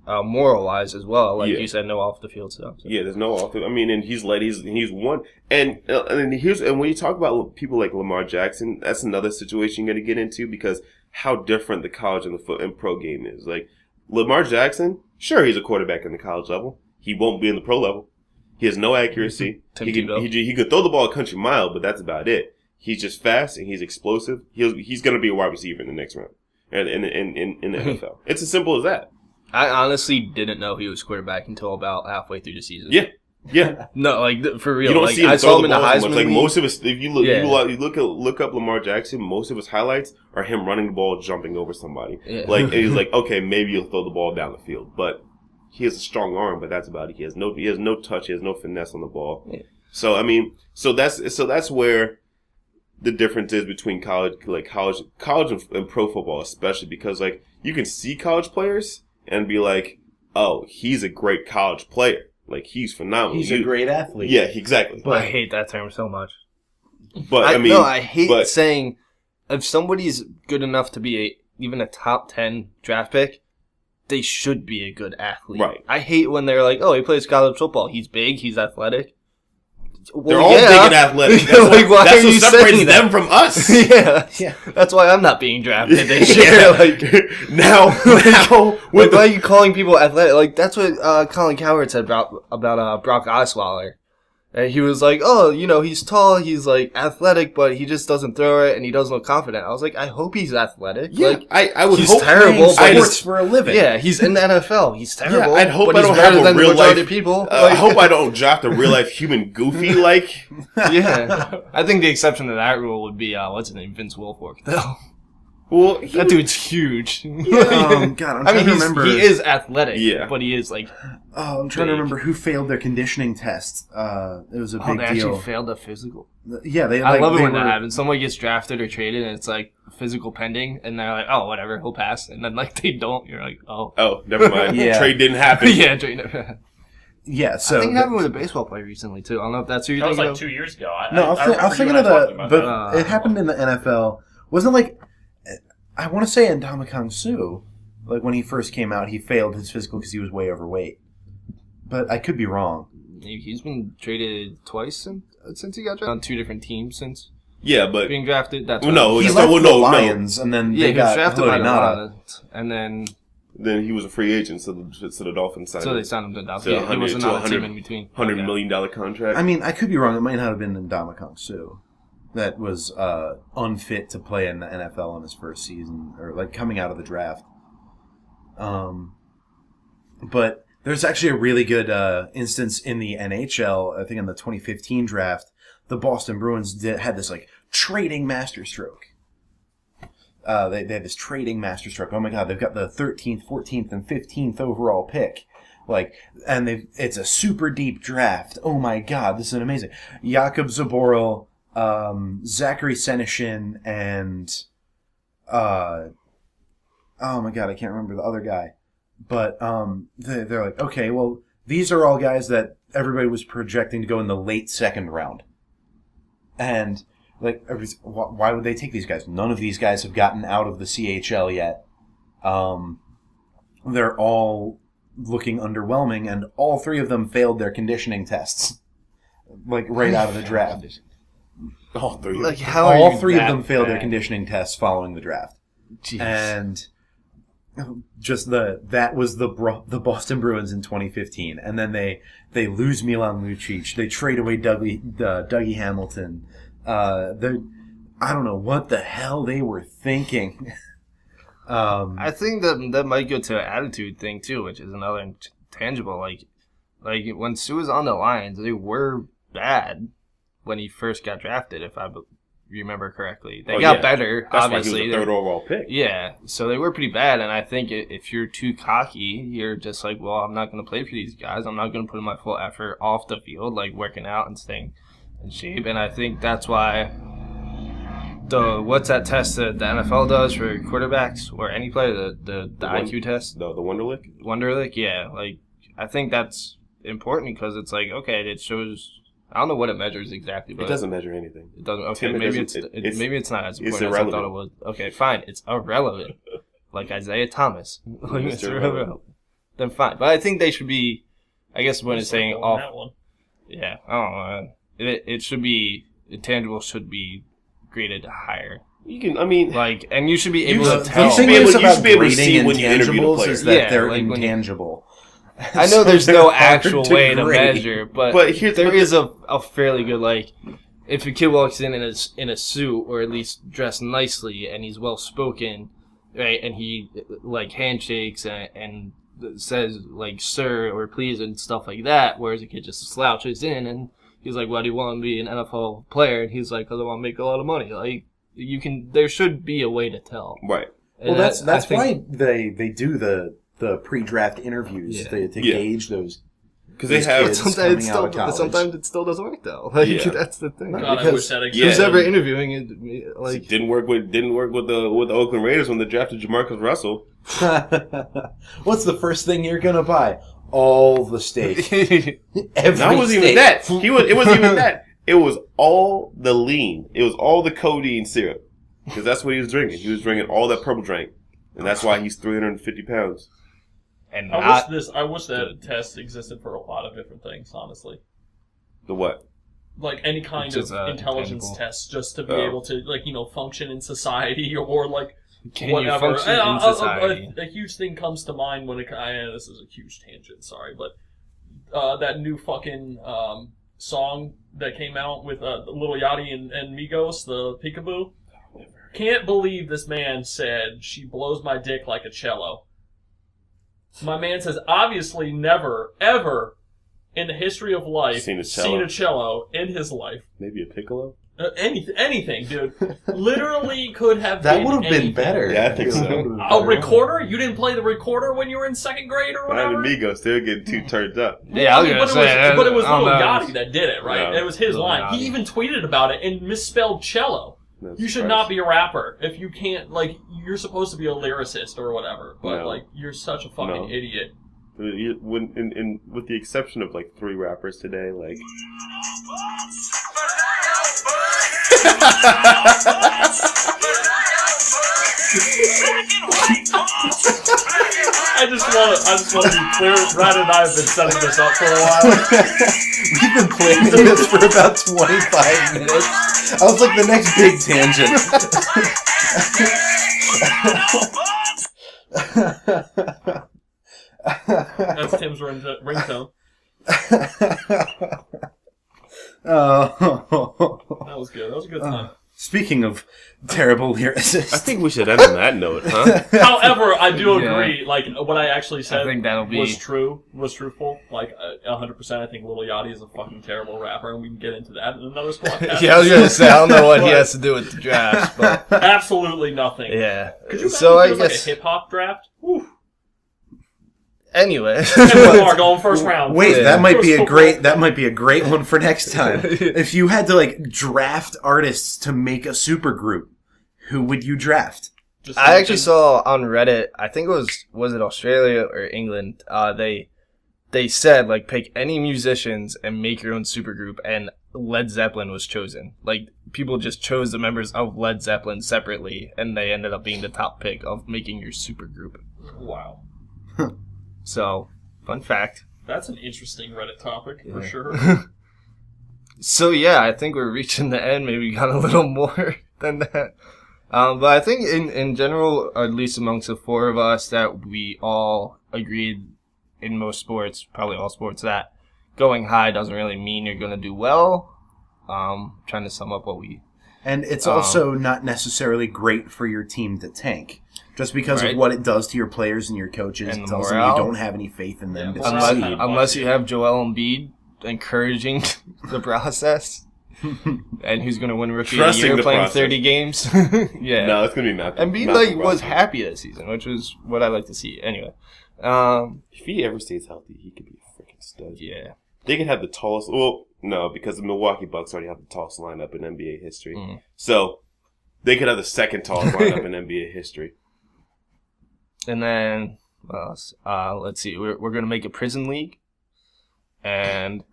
Speaker 1: moral-wise as well. Like you said, no off-the-field stuff. So.
Speaker 3: Yeah, there's no off. I mean, and he's won. And when you talk about people like Lamar Jackson, that's another situation you're going to get into because how different the college and pro game is. Like Lamar Jackson, sure, he's a quarterback in the college level. He won't be in the pro level. He has no accuracy. He could throw the ball a country mile, but that's about it. He's just fast and he's explosive. He's going to be a wide receiver in the next round in the NFL. It's as simple as that.
Speaker 1: I honestly didn't know he was quarterback until about halfway through the season.
Speaker 3: Yeah.
Speaker 1: No, for real.
Speaker 3: You don't see him throw the ball as much. Like
Speaker 1: League.
Speaker 3: most of his, if you look up Lamar Jackson, most of his highlights are him running the ball, jumping over somebody. Yeah. And he's like, okay, maybe he'll throw the ball down the field, but he has a strong arm, but that's about it. He has no touch, he has no finesse on the ball. Yeah. So I mean, so that's where the difference is between college and pro football, especially because like you can see college players and be like, oh, he's a great college player. Like, he's phenomenal.
Speaker 4: He's a great athlete.
Speaker 3: Yeah, exactly.
Speaker 1: But I hate that term so much.
Speaker 3: But
Speaker 1: I hate saying if somebody's good enough to be even a top 10 draft pick, they should be a good athlete.
Speaker 3: Right.
Speaker 1: I hate when they're like, oh, he plays college football. He's big. He's athletic.
Speaker 3: They're all big and athletic. That's
Speaker 1: why
Speaker 3: that's what separates them from us.
Speaker 1: Yeah. That's why I'm not being drafted this year.
Speaker 3: Now,
Speaker 1: why are you calling people athletic? Like, that's what Colin Cowherd said about Brock Osweiler. And he was like, oh, he's tall, he's, athletic, but he just doesn't throw it, and he doesn't look confident. I was like, I hope he's athletic.
Speaker 3: Yeah, I would
Speaker 1: he's
Speaker 3: hope
Speaker 1: terrible,
Speaker 4: but sports for a living.
Speaker 1: Yeah, he's in the NFL. He's terrible.
Speaker 3: Yeah, I'd hope
Speaker 1: but
Speaker 3: I don't
Speaker 1: he's better
Speaker 3: have
Speaker 1: than
Speaker 3: a real
Speaker 1: the
Speaker 3: life
Speaker 1: people.
Speaker 3: I hope I don't draft a real life human goofy like.
Speaker 1: Yeah, I think the exception to that rule would be what's his name, Vince Wilfork, though.
Speaker 3: Well,
Speaker 1: that dude's huge.
Speaker 4: Yeah. God, I'm trying to remember.
Speaker 1: He is athletic, but he is
Speaker 4: I'm trying to remember who failed their conditioning test. It was a big deal.
Speaker 1: They actually failed a physical.
Speaker 4: Yeah,
Speaker 1: I love it when that happens. Somebody gets drafted or traded, and it's physical pending, and they're like, "Oh, whatever, he'll pass," and then they don't. You're like, "Oh,
Speaker 3: never mind."
Speaker 4: Yeah.
Speaker 3: Trade didn't happen.
Speaker 1: Yeah, trade never happened.
Speaker 4: Yeah, so
Speaker 1: I think it happened with a baseball player recently too. I don't know if that's who you're thinking of.
Speaker 2: That was 2 years ago.
Speaker 4: I was thinking of but it happened in the NFL. Wasn't I want to say Ndamukong Suh, when he first came out, he failed his physical because he was way overweight. But I could be wrong.
Speaker 1: he's been traded twice since he got drafted on 2 different teams since.
Speaker 3: Yeah, but
Speaker 1: being drafted. That's
Speaker 3: he left
Speaker 4: the Lions, and then
Speaker 1: he
Speaker 4: got
Speaker 1: was drafted by the
Speaker 4: Nada.
Speaker 1: Lions, and then
Speaker 3: he was a free agent, so the Dolphins signed him.
Speaker 1: So they signed him to Dolphins.
Speaker 3: So
Speaker 1: Yeah, he was not a team in between.
Speaker 3: $100 million contract.
Speaker 4: I mean, I could be wrong. It might not have been Ndamukong Suh that was unfit to play in the NFL in his first season, or like coming out of the draft. But there's actually a really good instance in the NHL. I think in the 2015 draft, the Boston Bruins had this like trading masterstroke. They had this trading masterstroke. Oh my God, they've got the 13th, 14th, and 15th overall pick. And it's a super deep draft. Oh my God, this is amazing. Jakub Zaboral, Zachary Senyshyn, and oh my God, I can't remember the other guy. But they're like, okay, well, these are all guys that everybody was projecting to go in the late second round. And like, why would they take these guys? None of these guys have gotten out of the CHL yet. They're all looking underwhelming, and all 3 of them failed their conditioning tests, like right out of the draft.
Speaker 3: All 3.
Speaker 1: Like
Speaker 4: all 3 of them failed their conditioning tests following the draft.
Speaker 1: Jeez.
Speaker 4: And just that was the Boston Bruins in 2015, and then they lose Milan Lucic. They trade away Dougie Hamilton. I don't know what the hell they were thinking.
Speaker 1: I think that might go to an attitude thing too, which is another tangible. Like when Sue was on the Lions, they were bad when he first got drafted, if I remember correctly. They got better,
Speaker 3: That's
Speaker 1: obviously.
Speaker 3: Why he was the 3rd overall pick.
Speaker 1: Yeah, so they were pretty bad, and I think if you're too cocky, you're just like, well, I'm not going to play for these guys. I'm not going to put in my full effort off the field, like working out and staying in shape, and I think that's why what's that test that the NFL does for quarterbacks or any player, the IQ test?
Speaker 3: The Wonderlic?
Speaker 1: Wonderlic, yeah. Like, I think that's important because it's like, okay, it shows... I don't know what it measures exactly, but
Speaker 3: it doesn't measure anything.
Speaker 1: It doesn't. Okay, maybe it's not as important as I thought it was. Okay, fine, it's irrelevant. Like Isaiah Thomas, it's irrelevant. Then fine, but I think they should be. I guess when it's saying off,
Speaker 2: that one.
Speaker 1: Yeah, I don't know. It should be intangibles should be graded higher.
Speaker 3: You can, I mean,
Speaker 1: like, and you should be able to tell.
Speaker 4: You should be able to see when you interview the player. Is that they're intangible.
Speaker 1: I know there's no actual way to measure, but there is a fairly good, like, if a kid walks in a suit, or at least dressed nicely, and he's well-spoken, right, and he, like, handshakes and says, like, sir, or please, and stuff like that, whereas a kid just slouches in, and he's like, why do you want to be an NFL player? And he's like, because I want to make a lot of money. Like, there should be a way to tell.
Speaker 3: Right.
Speaker 4: And well, that's why they do the pre-draft interviews to gauge those. Because
Speaker 3: they have
Speaker 1: sometimes it still doesn't work though. Like that's the thing.
Speaker 2: God, I wish that existed.
Speaker 1: Who's ever interviewing it? Like
Speaker 3: didn't work with the Oakland Raiders when they drafted Jamarcus Russell.
Speaker 4: What's the first thing you're gonna buy? All the steak.
Speaker 3: That wasn't even that. It wasn't even that. It was all the lean. It was all the codeine syrup. Because that's what he was drinking. He was drinking all that purple drink, and that's why he's 350 pounds.
Speaker 2: And I wish that test existed for a lot of different things, honestly.
Speaker 3: The what?
Speaker 2: Like any kind of intelligence test, just to be able to, like, function in society or like whatever.
Speaker 1: You function in society?
Speaker 2: A huge thing comes to mind when this is a huge tangent, sorry, but that new fucking song that came out with Lil Yachty and Migos, the Peekaboo. Can't believe this man said she blows my dick like a cello. My man says, obviously never, ever in the history of life seen a cello in his life.
Speaker 3: Maybe a piccolo?
Speaker 2: Anything, dude. Literally could have
Speaker 4: that
Speaker 2: been
Speaker 4: would have been better.
Speaker 3: Yeah, I think so.
Speaker 2: A recorder? You didn't play the recorder when you were in second grade or whatever?
Speaker 3: Not Amigos. They were getting too turned up.
Speaker 1: Yeah, I was gonna say.
Speaker 2: But it was Lil Yachty that did it, right?
Speaker 3: No,
Speaker 2: it was his line.
Speaker 1: Yachty.
Speaker 2: He even tweeted about it and misspelled cello. You should not be a rapper if you can't, like, you're supposed to be a lyricist or whatever, but, like, you're such a fucking idiot.
Speaker 3: With the exception of, like, 3 rappers today, like...
Speaker 2: I just want to be clear. Brad and I have been setting this up for a while.
Speaker 4: We've been planning this for about 25 minutes. I was like, the next big tangent.
Speaker 2: That's Tim's ringtone. That was good. That was a good time.
Speaker 4: Speaking of terrible lyricists,
Speaker 3: I think we should end on that note, huh?
Speaker 2: However, I do agree. Like what I actually said was truthful. Like 100%. I think Lil Yachty is a fucking terrible rapper, and we can get into that in another Sqwadcast.
Speaker 1: Yeah, I was gonna say I don't know what he has to do with the draft, but
Speaker 2: absolutely nothing.
Speaker 1: yeah.
Speaker 2: Could you
Speaker 1: So I
Speaker 2: imagine
Speaker 1: guess
Speaker 2: like a hip hop draft? Woo.
Speaker 1: anyway.
Speaker 2: Lamar going first round.
Speaker 4: wait,
Speaker 1: Yeah.
Speaker 4: that might be a great one for next time. If you had to like draft artists to make a supergroup, who would you draft?
Speaker 1: I actually saw on Reddit. I think it was it Australia or England? They said like pick any musicians and make your own supergroup, and Led Zeppelin was chosen. Like people just chose the members of Led Zeppelin separately, and they ended up being the top pick of making your supergroup.
Speaker 2: Wow.
Speaker 1: So, fun fact.
Speaker 2: That's an interesting Reddit topic for
Speaker 1: Yeah.
Speaker 2: sure.
Speaker 1: So yeah, I think we're reaching the end. Maybe we got a little more than that. But I think in general, at least amongst the four of us, that we all agreed in most sports, probably all sports, that going high doesn't really mean you're going to do well. Trying to sum up what we...
Speaker 4: And it's also not necessarily great for your team to tank. Just because
Speaker 1: Right.
Speaker 4: of what it does to your players and your coaches.
Speaker 1: And
Speaker 4: It
Speaker 1: the
Speaker 4: tells them
Speaker 1: morale.
Speaker 4: you don't have any faith in them
Speaker 2: Yeah,
Speaker 4: to
Speaker 2: morale.
Speaker 4: succeed.
Speaker 1: Unless you have Joel Embiid encouraging the process. And who's going to win Rookie of the
Speaker 3: Trusting
Speaker 1: Year
Speaker 3: the
Speaker 1: playing
Speaker 3: process.
Speaker 1: 30 games? Yeah.
Speaker 3: No, it's gonna be Malcolm.
Speaker 1: Embiid
Speaker 3: Malcolm
Speaker 1: was
Speaker 3: Brogdon.
Speaker 1: happy this season, which was what I like to see. Anyway.
Speaker 3: If he ever stays healthy, he could be a freaking stud.
Speaker 1: Yeah.
Speaker 3: They could have the tallest. Well, no, because the Milwaukee Bucks already have the tallest lineup in NBA history.
Speaker 1: Mhm.
Speaker 3: So they could have the second tallest lineup in NBA history.
Speaker 1: And then, what else? Let's see. We're going to make a prison league. And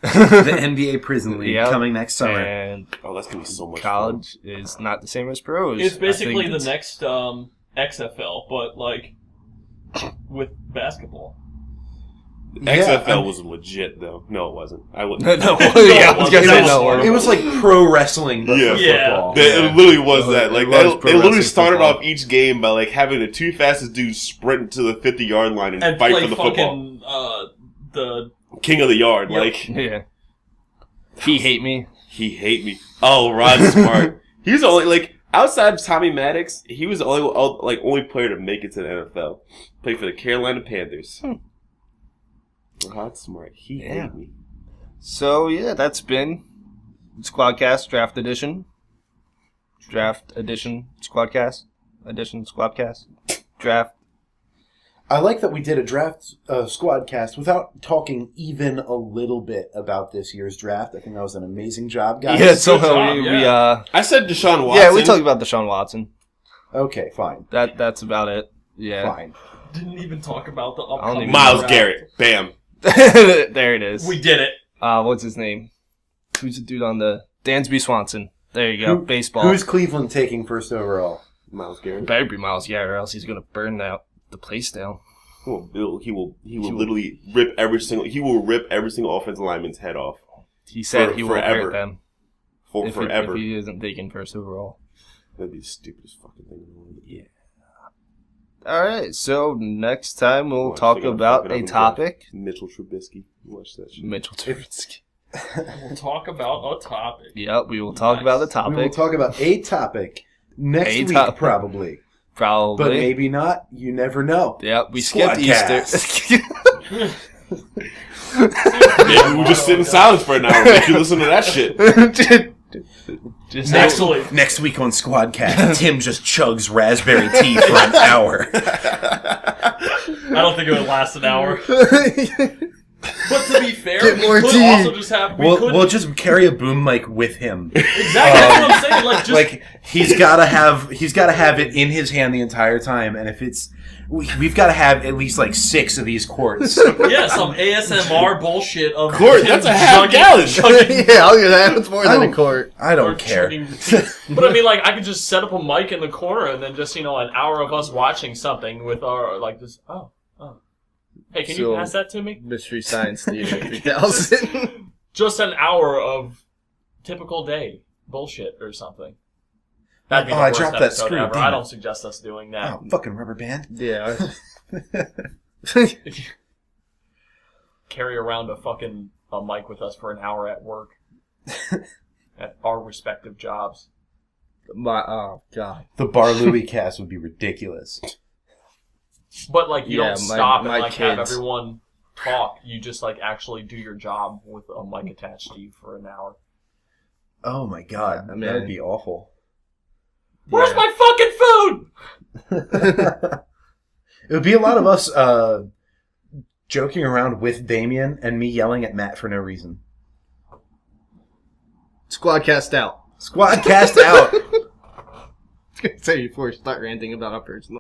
Speaker 4: The NBA Prison League
Speaker 1: Yep.
Speaker 4: coming next summer.
Speaker 1: And
Speaker 3: Oh, that's gonna be so much
Speaker 1: college is not the same as pros.
Speaker 2: It's
Speaker 1: I
Speaker 2: basically
Speaker 1: think
Speaker 2: the
Speaker 1: it's-
Speaker 2: next XFL, but like with basketball.
Speaker 3: fun.
Speaker 4: Yeah,
Speaker 3: XFL was legit though. No, it wasn't. I wouldn't.
Speaker 1: No, yeah, I was going to say no.
Speaker 4: It was like pro wrestling, but for
Speaker 3: Yeah.
Speaker 4: football.
Speaker 3: It literally was that. Like
Speaker 1: It was
Speaker 3: they
Speaker 1: pro
Speaker 3: literally
Speaker 1: wrestling
Speaker 3: started
Speaker 1: football.
Speaker 3: off each game by like having the two fastest dudes sprint to the 50-yard line and
Speaker 2: And
Speaker 3: fight
Speaker 2: play
Speaker 3: for the football.
Speaker 2: fucking the
Speaker 3: King of the yard.
Speaker 2: Yep.
Speaker 3: Like
Speaker 1: Yeah. He hate me.
Speaker 3: he hate me. Oh, Rod Smart. He was only like outside of Tommy Maddox. He was the only player to make it to the NFL. Played for the Carolina Panthers. Rod Smart. He
Speaker 1: Yeah.
Speaker 3: hate me.
Speaker 1: So, yeah, that's been Sqwadcast Draft Edition. Draft Edition Sqwadcast. Edition Sqwadcast. Draft.
Speaker 4: I like that we did a draft Sqwadcast without talking even a little bit about this year's draft. I think that was an amazing job, guys.
Speaker 1: Yeah, somehow
Speaker 2: job,
Speaker 1: we
Speaker 3: I said Deshaun Watson.
Speaker 1: yeah, we talked about Deshaun Watson.
Speaker 4: Okay, fine.
Speaker 1: That's about it. Yeah.
Speaker 4: Fine.
Speaker 2: didn't even talk about the
Speaker 1: don't
Speaker 2: upcoming
Speaker 1: even-
Speaker 3: Myles
Speaker 2: draft.
Speaker 3: Garrett. Bam.
Speaker 1: There it is.
Speaker 2: We did it.
Speaker 1: What's his name? Who's the dude on the Dansby Swanson? There you go.
Speaker 4: Who-
Speaker 1: Baseball.
Speaker 4: Who's Cleveland taking first overall?
Speaker 3: Myles Garrett.
Speaker 1: Better be Miles Garrett, or else he's gonna burn out the place down.
Speaker 3: He will literally rip every single offensive lineman's head off
Speaker 1: He said
Speaker 3: For-
Speaker 1: he will
Speaker 3: forever.
Speaker 1: hurt them
Speaker 3: for
Speaker 1: if
Speaker 3: forever.
Speaker 1: he isn't taken first overall.
Speaker 3: That'd be the stupidest fucking thing in the world.
Speaker 1: Yeah. All right. So next time we'll
Speaker 3: Watch,
Speaker 1: talk
Speaker 3: they're gonna
Speaker 1: about
Speaker 3: fuck it up
Speaker 1: a
Speaker 3: and
Speaker 1: topic.
Speaker 3: Mitchell Trubisky. Watch that shit.
Speaker 1: Mitchell Trubisky.
Speaker 2: We'll talk about a topic.
Speaker 1: Yep. We will talk about the
Speaker 4: We will
Speaker 1: topic.
Speaker 4: talk about a topic next
Speaker 1: A
Speaker 4: week,
Speaker 1: topic.
Speaker 4: probably.
Speaker 1: Probably.
Speaker 4: But maybe not. You never know.
Speaker 1: Yep. We skipped
Speaker 4: Sqwadcast.
Speaker 1: Easter.
Speaker 3: Maybe we'll just sit in silence for an hour. Make you listen to that shit.
Speaker 1: Just
Speaker 4: Next week on Sqwadcast, Tim just chugs raspberry tea for an hour.
Speaker 2: I don't think it would last an hour. But to be fair,
Speaker 1: Get more
Speaker 2: we could
Speaker 1: tea.
Speaker 2: also just have...
Speaker 4: We'll just carry a boom mic with him.
Speaker 2: Exactly, that's what I'm saying. Like, just...
Speaker 4: Like he's gotta have it in his hand the entire time, and if it's we've got to have at least like 6 of these quarts.
Speaker 2: Yeah, some ASMR bullshit of
Speaker 3: Quart, that's a half gallon.
Speaker 1: Yeah, I'll get that. It's more than a quart.
Speaker 4: I don't care.
Speaker 2: But I mean, like, I could just set up a mic in the corner and then just, an hour of us watching something with our, like, this, oh. Hey, can you pass that to me?
Speaker 1: Mystery Science Theater 3000.
Speaker 2: Just an hour of typical day bullshit or something. That'd be the worst
Speaker 4: dropped that
Speaker 2: episode
Speaker 4: screw.
Speaker 2: ever. I don't suggest us doing that.
Speaker 4: Oh, fucking rubber band.
Speaker 1: Yeah.
Speaker 2: Carry around a mic with us for an hour at work. At our respective jobs.
Speaker 1: Oh, God.
Speaker 4: The Bar Louie cast would be ridiculous.
Speaker 2: But, like, you don't stop and, like, have
Speaker 1: kids.
Speaker 2: everyone talk. You just, like, actually do your job with a mic attached to you for an hour.
Speaker 4: Oh, my God.
Speaker 1: Yeah,
Speaker 4: that would be awful.
Speaker 2: Where's my fucking food?
Speaker 4: It would be a lot of us joking around with Damien and me yelling at Matt for no reason.
Speaker 1: Sqwadcast out.
Speaker 4: Sqwadcast out.
Speaker 1: I was going to say before you start ranting about our person.